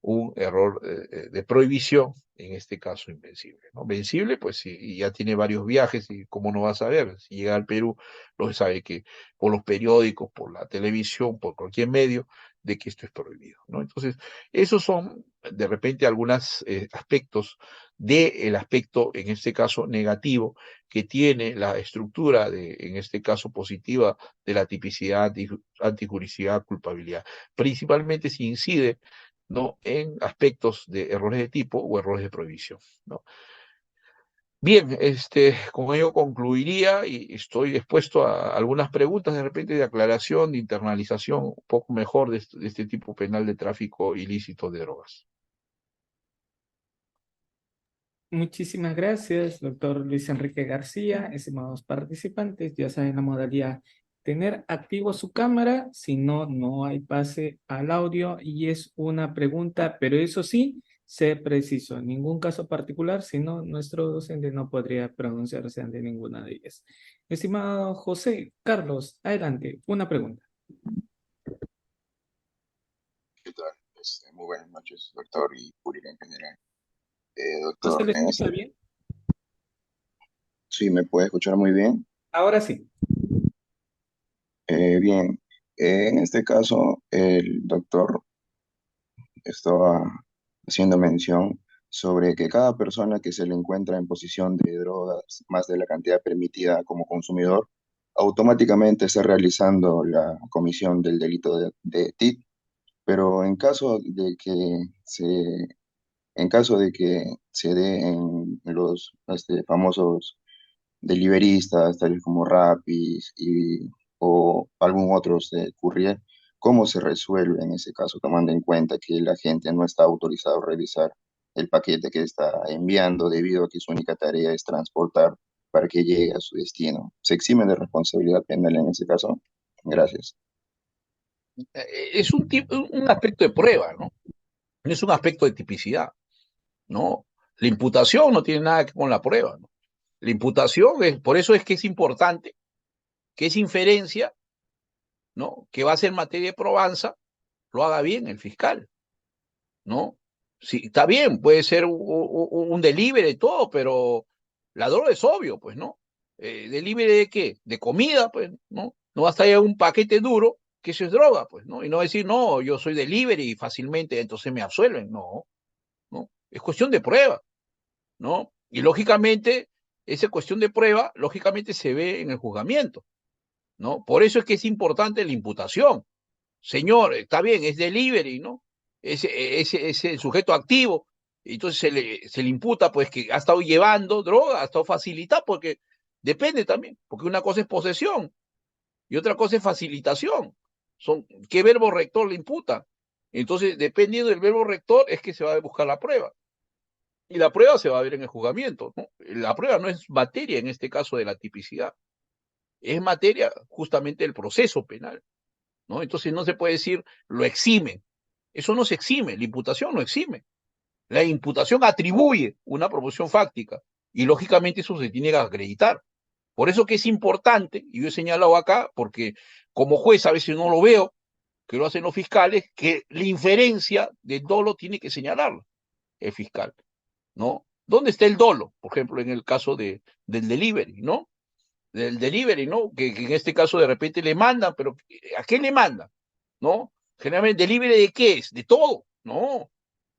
un error de prohibición, en este caso invencible, ¿no? Vencible, pues sí, y ya tiene varios viajes, y cómo no va a saber, si llega al Perú, lo sabe que por los periódicos, por la televisión, por cualquier medio, de que esto es prohibido, ¿no? Entonces, esos son de repente algunos aspectos del aspecto, en este caso, negativo, que tiene la estructura en este caso, positiva, de la tipicidad, antijuricidad, culpabilidad. Principalmente si incide, ¿no? En aspectos de errores de tipo o errores de prohibición, ¿no? Bien, con ello concluiría y estoy dispuesto a algunas preguntas de repente de aclaración, de internalización un poco mejor de este tipo penal de tráfico ilícito de drogas. Muchísimas gracias, doctor Luis Enrique García. Estimados participantes, ya saben la modalidad. Tener activo su cámara, si no, no hay pase al audio y es una pregunta, pero eso sí, sé preciso. En ningún caso particular, si no, nuestro docente no podría pronunciarse ante ninguna de ellas. Estimado José Carlos, adelante, una pregunta. ¿Qué tal? Muy buenas noches, doctor y público en general. ¿No se Doctor, le escucha bien? sí, me puede escuchar muy bien. Ahora sí. Bien, en este caso, el doctor estaba haciendo mención sobre que cada persona que se le encuentra en posición de drogas más de la cantidad permitida como consumidor, automáticamente está realizando la comisión del delito de TIC, pero en caso de que se dé en los famosos deliveristas, tales como Rappi o algún otro courier, ¿cómo se resuelve en ese caso, tomando en cuenta que la gente no está autorizado a revisar el paquete que está enviando debido a que su única tarea es transportar para que llegue a su destino. ¿Se exime de responsabilidad penal en ese caso? Gracias. Es un aspecto de prueba, ¿no? No es un aspecto de tipicidad, ¿no? La imputación no tiene nada que ver con la prueba, ¿no? La imputación, por eso es que es importante que esa inferencia, ¿no?, que va a ser materia de probanza, lo haga bien el fiscal, ¿no? Sí, está bien, puede ser un delivery y todo, pero la droga es obvio, pues, ¿no? ¿Delivery de qué? De comida, pues, ¿no? No va a estar un paquete duro, que eso es droga, pues, ¿no? Y no decir, no, yo soy delivery y fácilmente entonces me absuelven, no, ¿no? Es cuestión de prueba, ¿no? Y lógicamente, esa cuestión de prueba, lógicamente se ve en el juzgamiento, ¿no? Por eso es que es importante la imputación. Señor, está bien, es delivery, ¿no? Es el sujeto activo, entonces se le imputa pues que ha estado llevando droga, ha estado facilitando, porque depende también, porque una cosa es posesión y otra cosa es facilitación. ¿Qué verbo rector le imputa? Entonces, dependiendo del verbo rector, es que se va a buscar la prueba. Y la prueba se va a ver en el juzgamiento, ¿no? La prueba no es materia, en este caso, de la tipicidad. Es materia justamente del proceso penal, ¿no? Entonces no se puede decir lo exime. Eso no se exime, la imputación no exime. La imputación atribuye una proposición fáctica y lógicamente eso se tiene que acreditar. Por eso que es importante, y yo he señalado acá, porque como juez a veces no lo veo, que lo hacen los fiscales, que la inferencia del dolo tiene que señalarlo el fiscal, ¿no? ¿Dónde está el dolo? Por ejemplo, en el caso del delivery, ¿no? Del delivery, ¿no? Que en este caso de repente le mandan, pero ¿a qué le mandan? ¿No? Generalmente, ¿delivery de qué es? De todo, ¿no?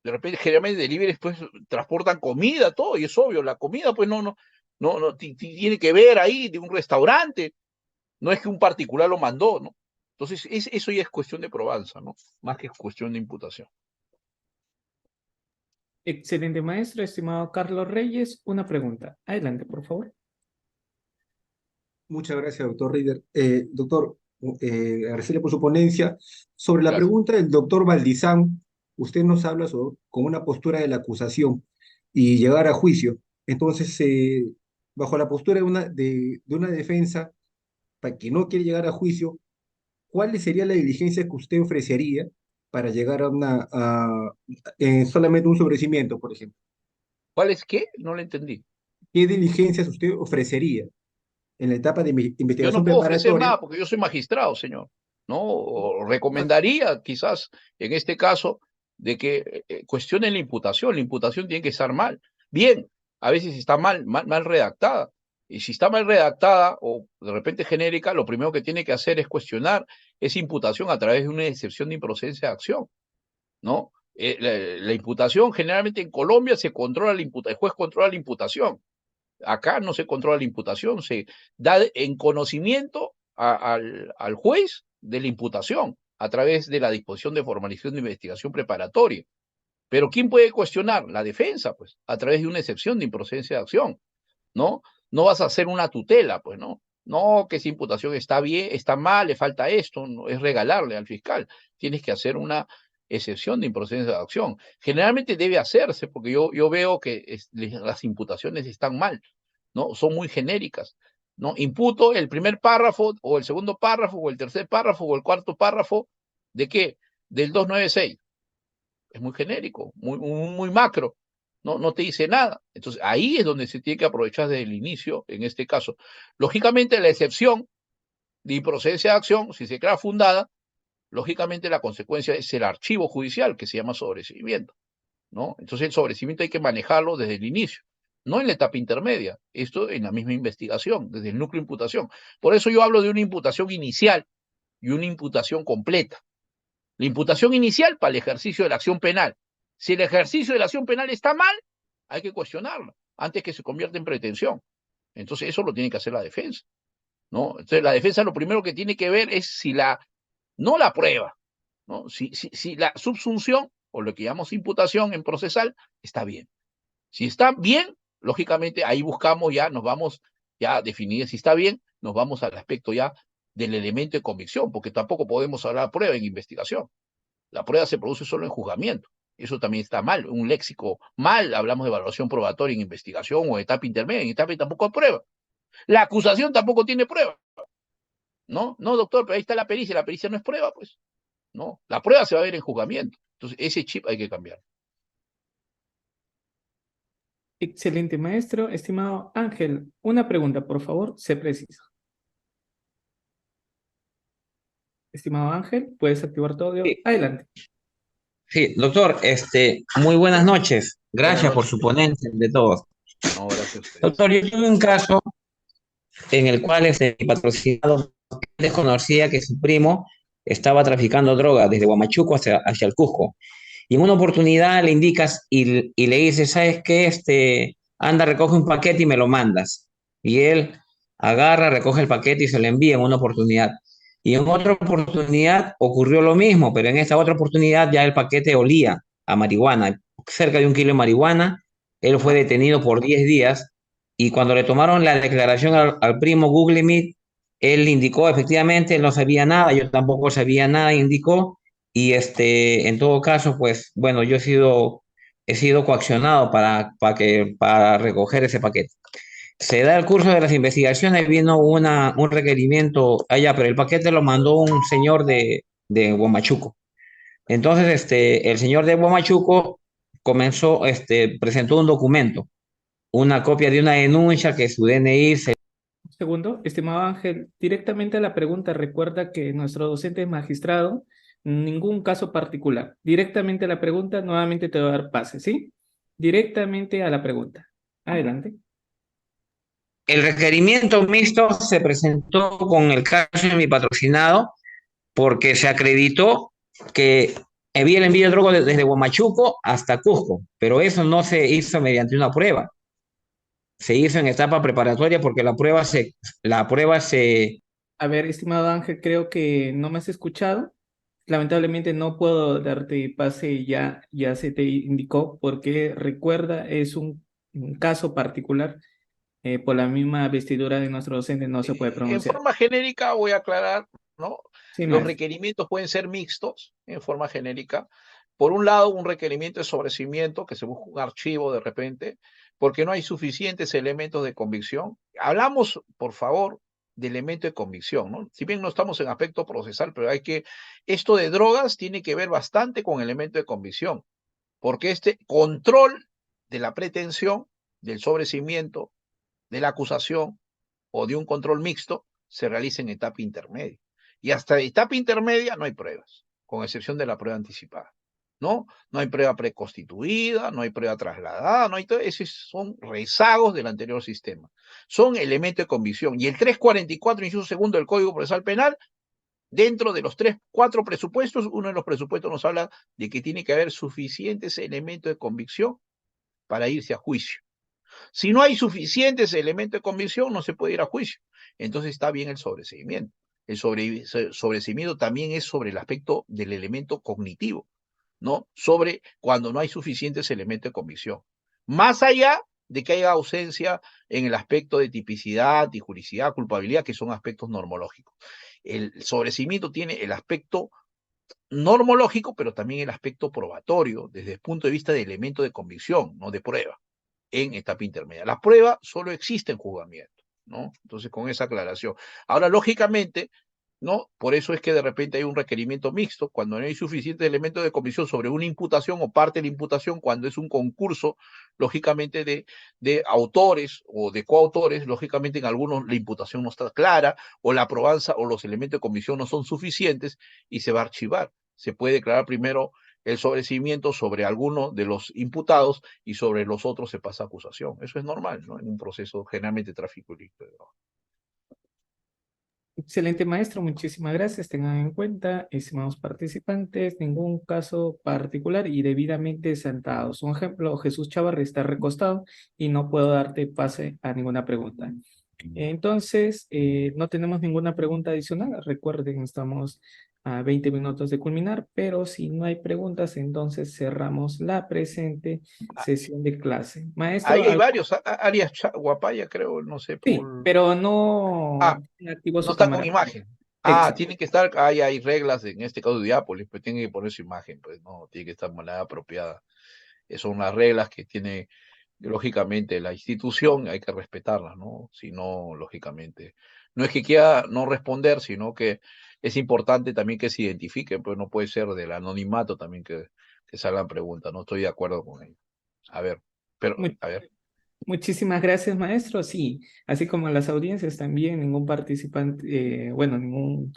De repente, generalmente, delivery pues transportan comida, todo, y es obvio, la comida pues no tiene que ver ahí de un restaurante, no es que un particular lo mandó, ¿no? Entonces, eso ya es cuestión de probanza, ¿no? Más que cuestión de imputación. Excelente, maestro. Estimado Carlos Reyes, una pregunta. Adelante, por favor. Muchas gracias, doctor Rieder. Doctor, agradecerle por su ponencia. Sobre la Gracias. pregunta del doctor Valdizán, usted nos habla con una postura de la acusación y llegar a juicio. Entonces, bajo la postura de una defensa, para que no quiere llegar a juicio, ¿cuál sería la diligencia que usted ofrecería para llegar a solamente un sobreseimiento, por ejemplo? ¿Cuál es qué? No lo entendí. ¿Qué diligencias usted ofrecería en la etapa de Yo no investigación puedo ofrecer preparatoria? nada porque yo soy magistrado, señor. ¿No? O recomendaría quizás en este caso de que cuestionen la imputación. La imputación tiene que estar mal. Bien, a veces está mal redactada. Y si está mal redactada o de repente genérica, lo primero que tiene que hacer es cuestionar esa imputación a través de una excepción de improcedencia de acción, ¿no? La imputación, generalmente en Colombia se controla el juez controla la imputación. Acá no se controla la imputación, se da en conocimiento al juez de la imputación a través de la disposición de formalización de investigación preparatoria. Pero ¿quién puede cuestionar? La defensa, pues, a través de una excepción de improcedencia de acción, ¿no? No vas a hacer una tutela, pues, ¿no? No, que esa imputación está bien, está mal, le falta esto, no, es regalarle al fiscal. Tienes que hacer una excepción de improcedencia de acción. Generalmente debe hacerse, porque yo veo que las imputaciones están mal, ¿no? Son muy genéricas, ¿no? Imputo el primer párrafo, o el segundo párrafo, o el tercer párrafo, o el cuarto párrafo, ¿de qué? Del 296. Es muy genérico, muy macro, no te dice nada. Entonces, ahí es donde se tiene que aprovechar desde el inicio, en este caso. Lógicamente, la excepción de improcedencia de acción, si se crea fundada, lógicamente la consecuencia es el archivo judicial, que se llama sobreseimiento, ¿no? Entonces, el sobreseimiento hay que manejarlo desde el inicio, no en la etapa intermedia, esto en la misma investigación, desde el núcleo de imputación. Por eso yo hablo de una imputación inicial y una imputación completa. La imputación inicial para el ejercicio de la acción penal. Si el ejercicio de la acción penal está mal, hay que cuestionarlo antes que se convierta en pretensión. Entonces eso lo tiene que hacer la defensa, ¿no? Entonces la defensa lo primero que tiene que ver es si no la prueba, ¿no? Si la subsunción, o lo que llamamos imputación en procesal, está bien. Si está bien, lógicamente ahí buscamos ya, nos vamos ya a definir si está bien, nos vamos al aspecto ya del elemento de convicción, porque tampoco podemos hablar de prueba en investigación. La prueba se produce solo en juzgamiento. Eso también está mal, un léxico mal, hablamos de evaluación probatoria en investigación o etapa intermedia, en etapa tampoco hay prueba. La acusación tampoco tiene prueba. No, no, doctor, pero ahí está la pericia no es prueba, pues. No, la prueba se va a ver en juzgamiento. Entonces, ese chip hay que cambiar. Excelente, maestro. Estimado Ángel, una pregunta, por favor, sé preciso. Estimado Ángel, puedes activar tu audio. Sí, Adelante. sí, doctor, muy buenas noches. Buenas Gracias por noches. su ponencia de todos. No, gracias a ustedes. Doctor, yo tuve un caso en el cual mi patrocinado desconocía que su primo estaba traficando droga desde Huamachuco hacia el Cusco. Y en una oportunidad le indicas y le dices, ¿sabes qué? Anda, recoge un paquete y me lo mandas. Y él agarra, recoge el paquete y se lo envía en una oportunidad. Y en otra oportunidad ocurrió lo mismo, pero en esta otra oportunidad ya el paquete olía a marihuana, cerca de 1 kilo de marihuana. Él fue detenido por 10 días y cuando le tomaron la declaración al primo Google Meet, él indicó efectivamente, él no sabía nada, yo tampoco sabía nada, indicó, y en todo caso, pues bueno, he sido coaccionado para recoger ese paquete. Se da el curso de las investigaciones, vino un requerimiento allá, pero el paquete lo mandó un señor de Huamachuco. Entonces, el señor de Huamachuco presentó un documento, una copia de una denuncia que su DNI se... Un segundo, estimado Ángel, directamente a la pregunta, recuerda que nuestro docente es magistrado, ningún caso particular. Directamente a la pregunta, nuevamente te voy a dar pase, ¿sí? Directamente a la pregunta. Adelante. El requerimiento mixto se presentó con el caso de mi patrocinado porque se acreditó que había el envío de droga desde Huamachuco hasta Cusco, pero eso no se hizo mediante una prueba, se hizo en etapa preparatoria porque la prueba se... A ver, estimado Ángel, creo que no me has escuchado. Lamentablemente no puedo darte pase, ya se te indicó, porque recuerda, es un caso particular. Por la misma vestidura de nuestro docente no se puede En pronunciar. forma genérica voy a aclarar, ¿no? Sí, Los maestro. requerimientos pueden ser mixtos, en forma genérica. Por un lado, un requerimiento de sobrecimiento, que se busca un archivo de repente, porque no hay suficientes elementos de convicción. Hablamos, por favor, de elemento de convicción, ¿no? Si bien no estamos en aspecto procesal, pero esto de drogas tiene que ver bastante con elemento de convicción, porque este control de la pretensión, del sobrecimiento, de la acusación, o de un control mixto se realiza en etapa intermedia. Y hasta etapa intermedia no hay pruebas, con excepción de la prueba anticipada. ¿No? No hay prueba preconstituida, no hay prueba trasladada, no hay todo, esos son rezagos del anterior sistema. Son elementos de convicción. Y el 344, inciso segundo del Código Procesal Penal, dentro de los 4 presupuestos, uno de los presupuestos nos habla de que tiene que haber suficientes elementos de convicción para irse a juicio. Si no hay suficientes elementos de convicción, no se puede ir a juicio. Entonces está bien el sobreseimiento. El sobreseimiento también es sobre el aspecto del elemento cognitivo, ¿no? Sobre cuando no hay suficientes elementos de convicción. Más allá de que haya ausencia en el aspecto de tipicidad, tijuricidad, culpabilidad, que son aspectos normológicos. El sobreseimiento tiene el aspecto normológico, pero también el aspecto probatorio, desde el punto de vista de elemento de convicción, no de prueba en etapa intermedia. La prueba solo existe en juzgamiento, ¿no? Entonces, con esa aclaración. Ahora, lógicamente, ¿no? Por eso es que de repente hay un requerimiento mixto, cuando no hay suficientes elementos de convicción sobre una imputación o parte de la imputación, cuando es un concurso, lógicamente, de autores o de coautores, lógicamente en algunos la imputación no está clara, o la probanza o los elementos de convicción no son suficientes y se va a archivar. Se puede declarar primero el sobreseimiento sobre alguno de los imputados y sobre los otros se pasa a acusación. Eso es normal, ¿no? En un proceso generalmente de tráfico ilícito de drogas. Excelente, maestro. Muchísimas gracias. Tengan en cuenta, estimados participantes, ningún caso particular y debidamente sentados. Un ejemplo, Jesús Chavarri está recostado y no puedo darte pase a ninguna pregunta. Entonces, no tenemos ninguna pregunta adicional. Recuerden, estamos a 20 minutos de culminar, pero si no hay preguntas, entonces cerramos la presente sesión de clase. Maestro, Ahí hay varios, Arias Guapaya, creo, no sé, sí, por... pero no Ah, activó no su está con cámara. imagen. Ah, Exacto. tiene que estar, ahí hay reglas, en este caso de Diápolis, pues tiene que poner su imagen, pues no, tiene que estar de manera apropiada. Son las reglas que tiene lógicamente, la institución hay que respetarla, ¿no? Si no, lógicamente, no es que quiera no responder, sino que es importante también que se identifiquen, pues no puede ser del anonimato también que salgan preguntas, no estoy de acuerdo con ello. A ver, pero, Mu- a ver, Muchísimas gracias, maestro. Sí, así como en las audiencias también, ningún participante, bueno, ningún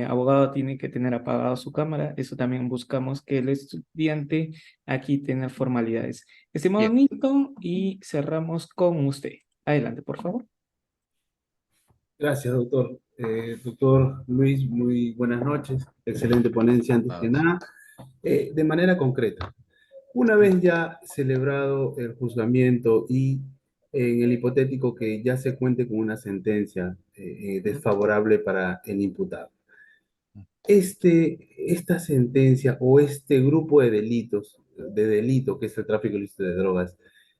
abogado tiene que tener apagado su cámara. Eso también buscamos que el estudiante aquí tenga formalidades. Estimado bien, Nilton, y cerramos con usted. Adelante, por favor. Gracias, doctor. Doctor Luis, muy buenas noches. Excelente ponencia antes que nada, nada. De manera concreta, una vez ya celebrado el juzgamiento y en el hipotético que ya se cuente con una sentencia desfavorable para el imputado, esta sentencia o este grupo de delitos, de delito que es el tráfico ilícito de drogas,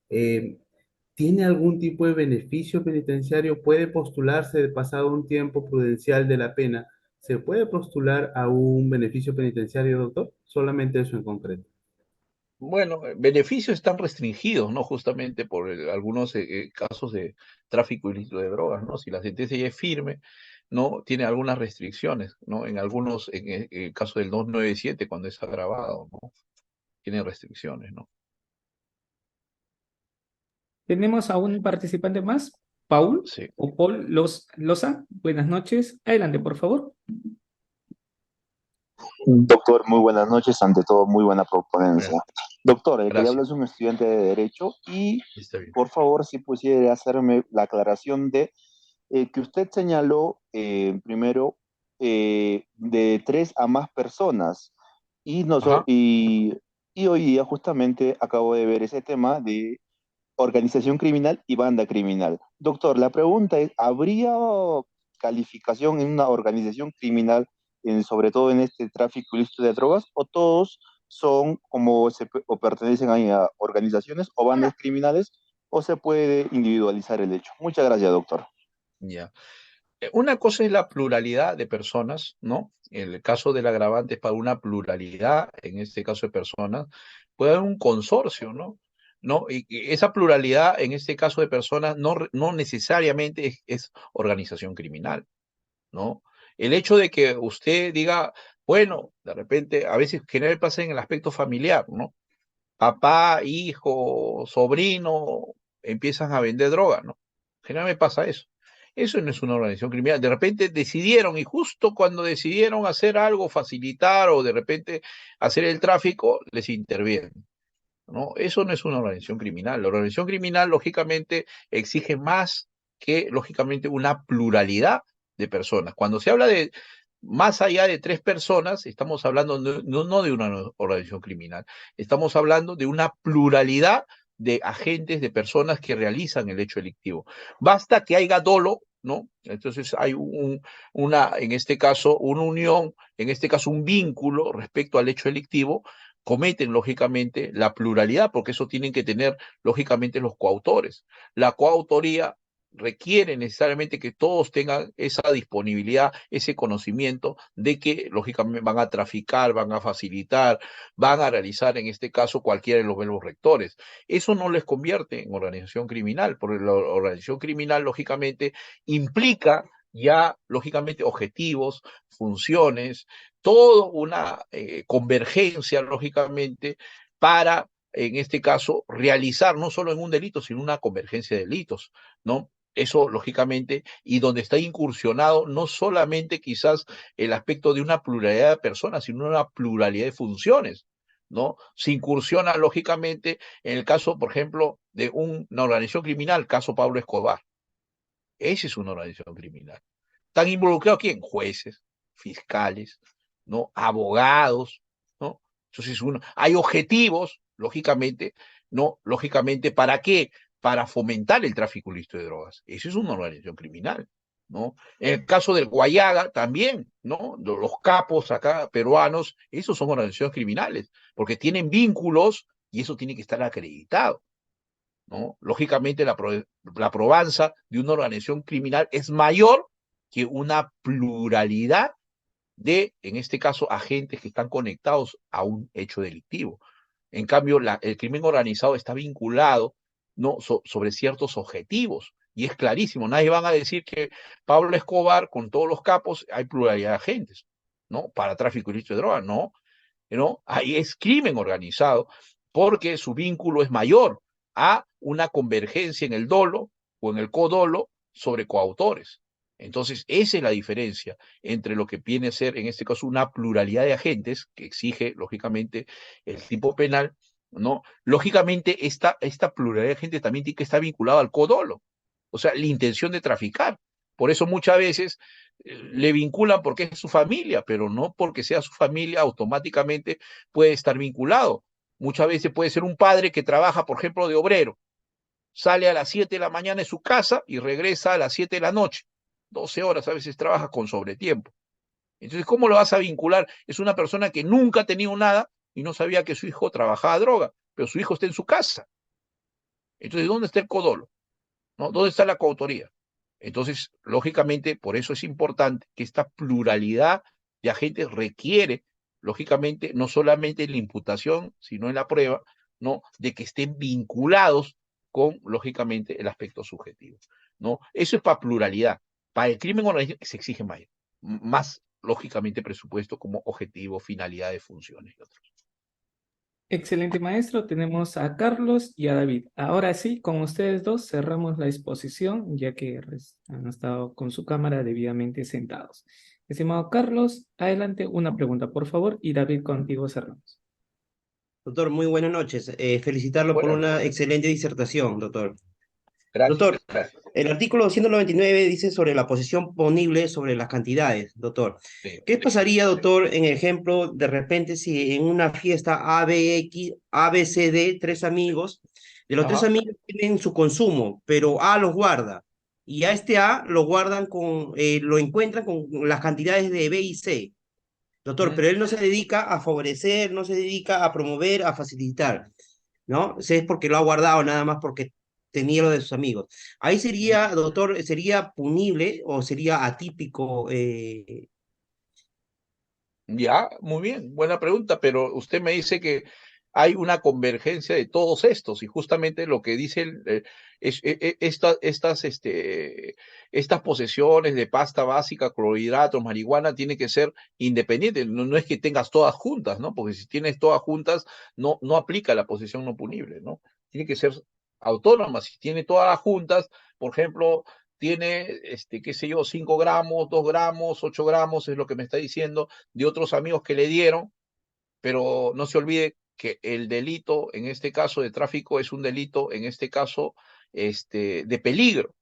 eh, ¿tiene algún tipo de beneficio penitenciario? ¿Puede postularse de pasado un tiempo prudencial de la pena? ¿Se puede postular a un beneficio penitenciario, doctor? Solamente eso en concreto. bueno, beneficios están restringidos, ¿no? Justamente por algunos casos de tráfico ilícito de drogas, ¿no? Si la sentencia ya es firme, ¿no? Tiene algunas restricciones, ¿no? En algunos, en el caso del 297, cuando es agravado, ¿no? Tiene restricciones, ¿no? Tenemos a un participante más, Paul Sí, o Paul Loza. Buenas noches. Adelante, por favor. Doctor, muy buenas noches. Ante todo, muy buena bueno, proponencia. Doctor, el que le habla gracias. es un estudiante de Derecho y, Está bien. por favor, si pudiera hacerme la aclaración de que usted señaló primero de tres a más personas y, Ajá. y hoy día justamente acabo de ver ese tema de organización criminal y banda criminal. Doctor, la pregunta es, ¿habría calificación en una organización criminal, sobre todo en este tráfico ilícito de drogas, o todos son como o pertenecen a organizaciones o bandas criminales, o se puede individualizar el hecho? Muchas gracias, doctor. Ya. Una cosa es la pluralidad de personas, ¿no? El caso del agravante es para una pluralidad, en este caso de personas, puede haber un consorcio, ¿no? ¿No? Y esa pluralidad, en este caso de personas, no necesariamente es organización criminal, ¿no? El hecho de que usted diga, bueno, de repente, a veces generalmente pasa en el aspecto familiar, ¿no? Papá, hijo, sobrino, empiezan a vender droga, ¿no? Generalmente pasa eso. Eso no es una organización criminal. De repente decidieron, y justo cuando decidieron hacer algo, facilitar o de repente hacer el tráfico, les intervienen, ¿no? Eso no es una organización criminal. La organización criminal, lógicamente, exige más que, lógicamente, una pluralidad de personas. Cuando se habla de más allá de tres personas, estamos hablando no de una organización criminal, estamos hablando de una pluralidad de agentes, de personas que realizan el hecho delictivo. Basta que haya dolo, ¿no? Entonces hay en este caso, una unión, en este caso un vínculo respecto al hecho delictivo, cometen lógicamente la pluralidad, porque eso tienen que tener lógicamente los coautores. La coautoría requiere necesariamente que todos tengan esa disponibilidad, ese conocimiento de que lógicamente van a traficar, van a facilitar, van a realizar en este caso cualquiera de los verbos rectores. Eso no les convierte en organización criminal, porque la organización criminal lógicamente implica ya lógicamente objetivos, funciones, toda una convergencia lógicamente para en este caso, realizar no solo en un delito, sino una convergencia de delitos, ¿no? Eso, lógicamente, y donde está incursionado no solamente quizás el aspecto de una pluralidad de personas, sino una pluralidad de funciones, ¿no? Se incursiona, lógicamente, en el caso, por ejemplo, de una organización criminal, caso Pablo Escobar. Esa es una organización criminal. ¿Están involucrados quién? Jueces, fiscales, ¿no? Abogados, ¿no? Entonces, hay objetivos, lógicamente, ¿no? Lógicamente, ¿para qué? Para fomentar el tráfico ilícito de drogas. Eso es una organización criminal, ¿no? En el caso del Guayaga también, ¿no? Los capos acá peruanos, esos son organizaciones criminales, porque tienen vínculos y eso tiene que estar acreditado, ¿no? Lógicamente, la probanza de una organización criminal es mayor que una pluralidad de, en este caso, agentes que están conectados a un hecho delictivo. En cambio, el crimen organizado está vinculado ¿no? Sobre ciertos objetivos. Y es clarísimo, nadie van a decir que Pablo Escobar, con todos los capos, hay pluralidad de agentes, ¿no? Para tráfico ilícito de drogas, no, ¿no? Ahí es crimen organizado, porque su vínculo es mayor a una convergencia en el dolo o en el codolo sobre coautores. Entonces, esa es la diferencia entre lo que viene a ser, en este caso, una pluralidad de agentes que exige, lógicamente, el tipo penal, ¿no? Lógicamente, esta pluralidad de agentes también tiene que estar vinculada al codolo, o sea, la intención de traficar. Por eso muchas veces le vinculan porque es su familia, pero no porque sea su familia automáticamente puede estar vinculado. Muchas veces puede ser un padre que trabaja, por ejemplo, de obrero, sale a las 7 de la mañana de su casa y regresa a las 7 de la noche. 12 horas a veces trabaja con sobretiempo. Entonces, ¿cómo lo vas a vincular? Es una persona que nunca ha tenido nada y no sabía que su hijo trabajaba droga, pero su hijo está en su casa. Entonces, ¿dónde está el codolo? ¿No? ¿Dónde está la coautoría? Entonces, lógicamente, por eso es importante que esta pluralidad de agentes requiere, lógicamente, no solamente en la imputación, sino en la prueba, ¿no? De que estén vinculados con, lógicamente, el aspecto subjetivo, ¿no? Eso es para pluralidad. Para el crimen organizado se exige más, lógicamente, presupuesto como objetivo, finalidades, funciones y otros. Excelente, maestro. Tenemos a Carlos y a David. Ahora sí, con ustedes dos cerramos la exposición, ya que han estado con su cámara debidamente sentados. Estimado Carlos, adelante una pregunta, por favor, y David, contigo cerramos. Doctor, muy buenas noches. Felicitarlo por Bueno, una excelente disertación, doctor. gracias, Doctor, gracias. el artículo 299 dice sobre la posición ponible sobre las cantidades, doctor. Sí. ¿Qué pasaría, doctor, en ejemplo, de repente si en una fiesta A, B, C, D, tres amigos, de los tres Ajá. amigos tienen su consumo, pero A los guarda, y a este A lo guardan lo encuentran con las cantidades de B y C? Doctor, pero él no se dedica a favorecer, no se dedica a promover, a facilitar, ¿no? Si es porque lo ha guardado nada más porque tenía lo de sus amigos. Ahí sería, doctor, ¿sería punible o sería atípico? Ya, muy bien, buena pregunta, pero usted me dice que hay una convergencia de todos estos y justamente lo que dice estas posesiones de pasta básica, clorhidratos, marihuana, tiene que ser independiente, no es que tengas todas juntas, ¿no? Porque si tienes todas juntas, no aplica la posesión no punible, ¿no? Tiene que ser autónoma, si tiene todas juntas, por ejemplo, tiene, qué sé yo, 5 gramos, 2 gramos, 8 gramos, es lo que me está diciendo, de otros amigos que le dieron, pero no se olvide que el delito, en este caso de tráfico, es un delito, en este caso, de peligro,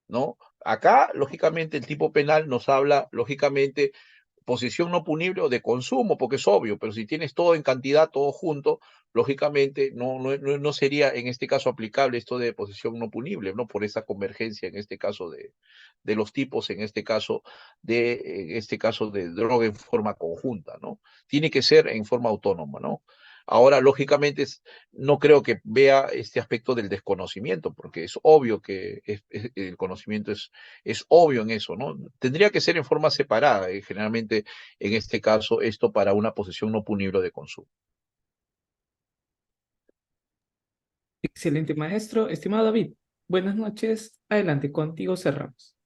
¿no? Acá, lógicamente, el tipo penal nos habla, lógicamente, posesión no punible o de consumo, porque es obvio, pero si tienes todo en cantidad, todo junto, lógicamente no sería en este caso aplicable esto de posesión no punible, ¿no? Por esa convergencia, en este caso, de los tipos, en este caso de droga en forma conjunta, ¿no? Tiene que ser en forma autónoma, ¿no? Ahora, lógicamente, no creo que vea este aspecto del desconocimiento, porque es obvio que el conocimiento es obvio en eso, ¿no? Tendría que ser en forma separada, generalmente, en este caso, esto para una posesión no punible de consumo. Excelente, maestro. Estimado David, buenas noches. Adelante, contigo cerramos.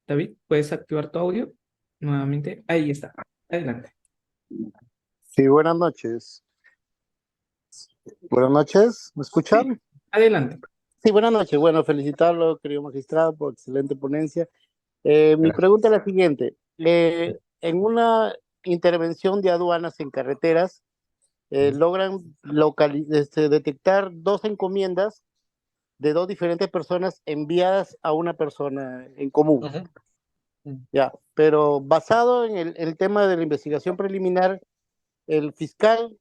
David, ¿puedes activar tu audio? Nuevamente, ahí está. Adelante. Sí, buenas noches. Buenas noches, ¿me escuchan? Sí, adelante. Sí, buenas noches. Bueno, felicitarlo, querido magistrado, por excelente ponencia. Mi pregunta es la siguiente. En una intervención de aduanas en carreteras, logran detectar dos encomiendas de dos diferentes personas enviadas a una persona en común. Ya, pero basado en el tema de la investigación preliminar, el fiscal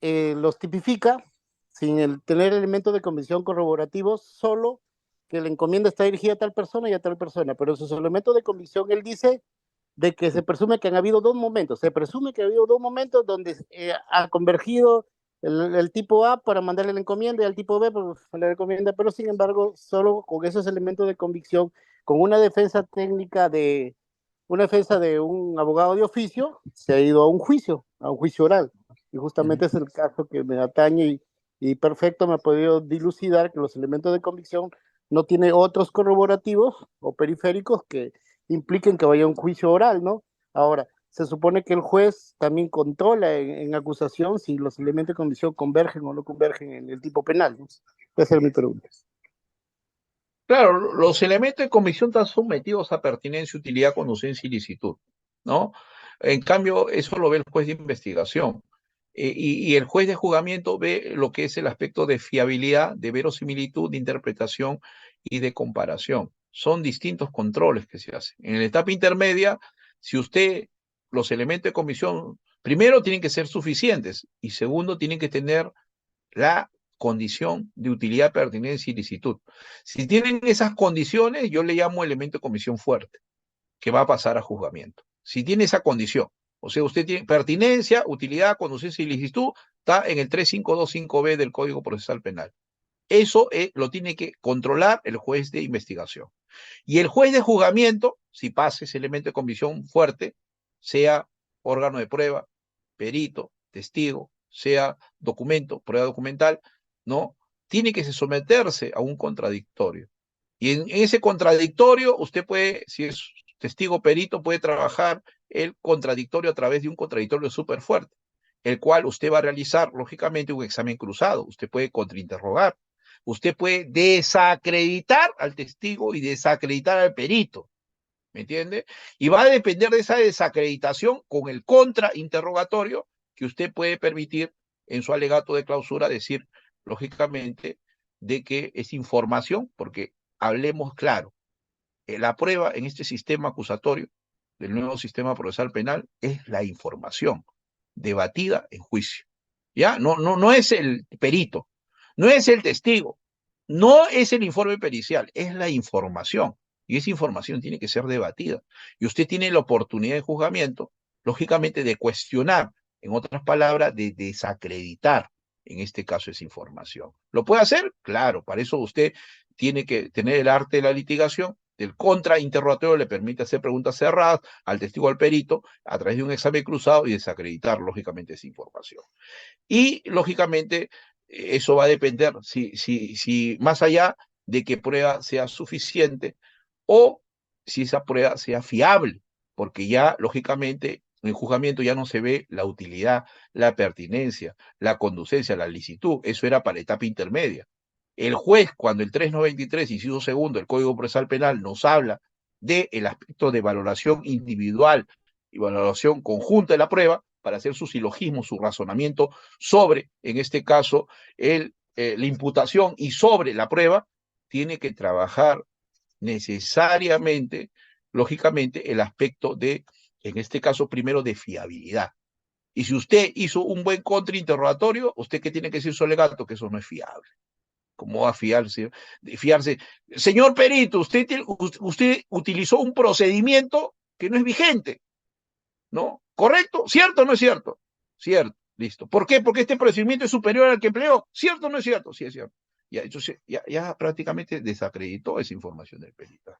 los tipifica sin tener elementos de convicción corroborativos, solo que la encomienda está dirigida a tal persona y a tal persona, pero en sus elementos de convicción él dice de que se presume que han habido dos momentos, donde ha convergido el tipo A para mandarle la encomienda y al tipo B para mandarle la encomienda, pero sin embargo, solo con esos elementos de convicción, con una defensa técnica de un abogado de oficio, se ha ido a un juicio oral. Y justamente es el caso que me atañe y perfecto me ha podido dilucidar que los elementos de convicción no tienen otros corroborativos o periféricos que impliquen que vaya a un juicio oral, ¿no? Ahora, se supone que el juez también controla en acusación si los elementos de convicción convergen o no convergen en el tipo penal, ¿no? Esa es mi pregunta. Claro, los elementos de comisión están sometidos a pertinencia, utilidad, conducencia y licitud, ¿no? En cambio, eso lo ve el juez de investigación. Y el juez de juzgamiento ve lo que es el aspecto de fiabilidad, de verosimilitud, de interpretación y de comparación. Son distintos controles que se hacen. En la etapa intermedia, si usted, los elementos de comisión, primero tienen que ser suficientes y segundo tienen que tener la condición de utilidad, pertinencia y licitud. Si tienen esas condiciones, yo le llamo elemento de comisión fuerte, que va a pasar a juzgamiento. Si tiene esa condición, o sea, usted tiene pertinencia, utilidad, conducencia y licitud, está en el 3525B del Código Procesal Penal. Eso lo tiene que controlar el juez de investigación. Y el juez de juzgamiento, si pasa ese elemento de comisión fuerte, sea órgano de prueba, perito, testigo, sea documento, prueba documental, ¿no? Tiene que someterse a un contradictorio. Y en ese contradictorio, usted puede, si es testigo perito, puede trabajar el contradictorio a través de un contradictorio súper fuerte, el cual usted va a realizar, lógicamente, un examen cruzado. Usted puede contrainterrogar, usted puede desacreditar al testigo y desacreditar al perito, ¿me entiende? Y va a depender de esa desacreditación con el contrainterrogatorio que usted puede permitir en su alegato de clausura decir, lógicamente, de que es información, porque hablemos claro, la prueba en este sistema acusatorio del nuevo sistema procesal penal es la información debatida en juicio. ¿Ya? No es el perito, no es el testigo, no es el informe pericial, es la información. Y esa información tiene que ser debatida. Y usted tiene la oportunidad de juzgamiento, lógicamente, de cuestionar, en otras palabras, de desacreditar, en este caso, esa información. ¿Lo puede hacer? Claro, para eso usted tiene que tener el arte de la litigación. El contrainterrogatorio le permite hacer preguntas cerradas al testigo, al perito, a través de un examen cruzado y desacreditar, lógicamente, esa información. Y, lógicamente, eso va a depender si más allá de que prueba sea suficiente o si esa prueba sea fiable, porque ya, lógicamente, en el juzgamiento ya no se ve la utilidad, la pertinencia, la conducencia, la licitud. Eso era para la etapa intermedia. El juez, cuando el 393, inciso segundo, del Código Procesal Penal, nos habla del aspecto de valoración individual y valoración conjunta de la prueba, para hacer su silogismo, su razonamiento sobre, en este caso, la imputación y sobre la prueba, tiene que trabajar necesariamente, lógicamente, el aspecto de, en este caso, primero de fiabilidad. Y si usted hizo un buen contrainterrogatorio, usted que tiene que decir su alegato, que eso no es fiable. ¿Cómo va a fiarse? Señor perito, usted utilizó un procedimiento que no es vigente, ¿no? ¿Correcto? ¿Cierto o no es cierto? Cierto, listo. ¿Por qué? Porque este procedimiento es superior al que empleó. ¿Cierto o no es cierto? Sí, es cierto. Ya, entonces, ya prácticamente desacreditó esa información del peritaje,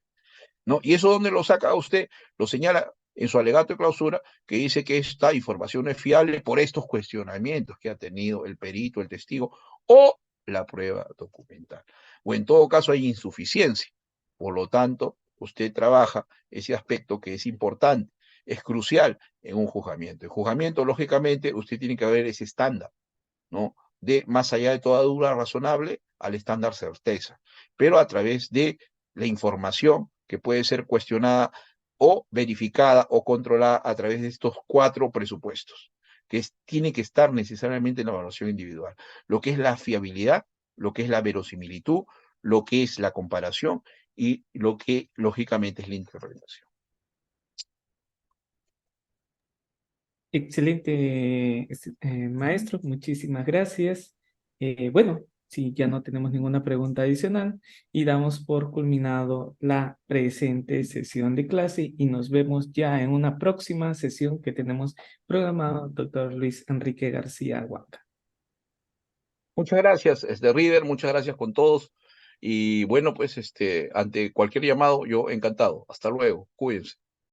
¿no? ¿Y eso dónde lo saca usted? Lo señala en su alegato de clausura, que dice que esta información es fiable por estos cuestionamientos que ha tenido el perito, el testigo, o la prueba documental. O en todo caso hay insuficiencia. Por lo tanto, usted trabaja ese aspecto que es importante, es crucial en un juzgamiento. En juzgamiento, lógicamente, usted tiene que ver ese estándar, ¿no? De más allá de toda duda razonable al estándar certeza, pero a través de la información que puede ser cuestionada o verificada o controlada a través de estos 4 presupuestos, que tiene que estar necesariamente en la evaluación individual. Lo que es la fiabilidad, lo que es la verosimilitud, lo que es la comparación y lo que lógicamente es la interpretación. Excelente, maestro, muchísimas gracias. Bueno, si ya no tenemos ninguna pregunta adicional y damos por culminado la presente sesión de clase y nos vemos ya en una próxima sesión que tenemos programada, doctor Luis Enrique García Huanca. Muchas gracias, Reader, muchas gracias con todos. Y bueno, pues ante cualquier llamado, yo encantado. Hasta luego, cuídense.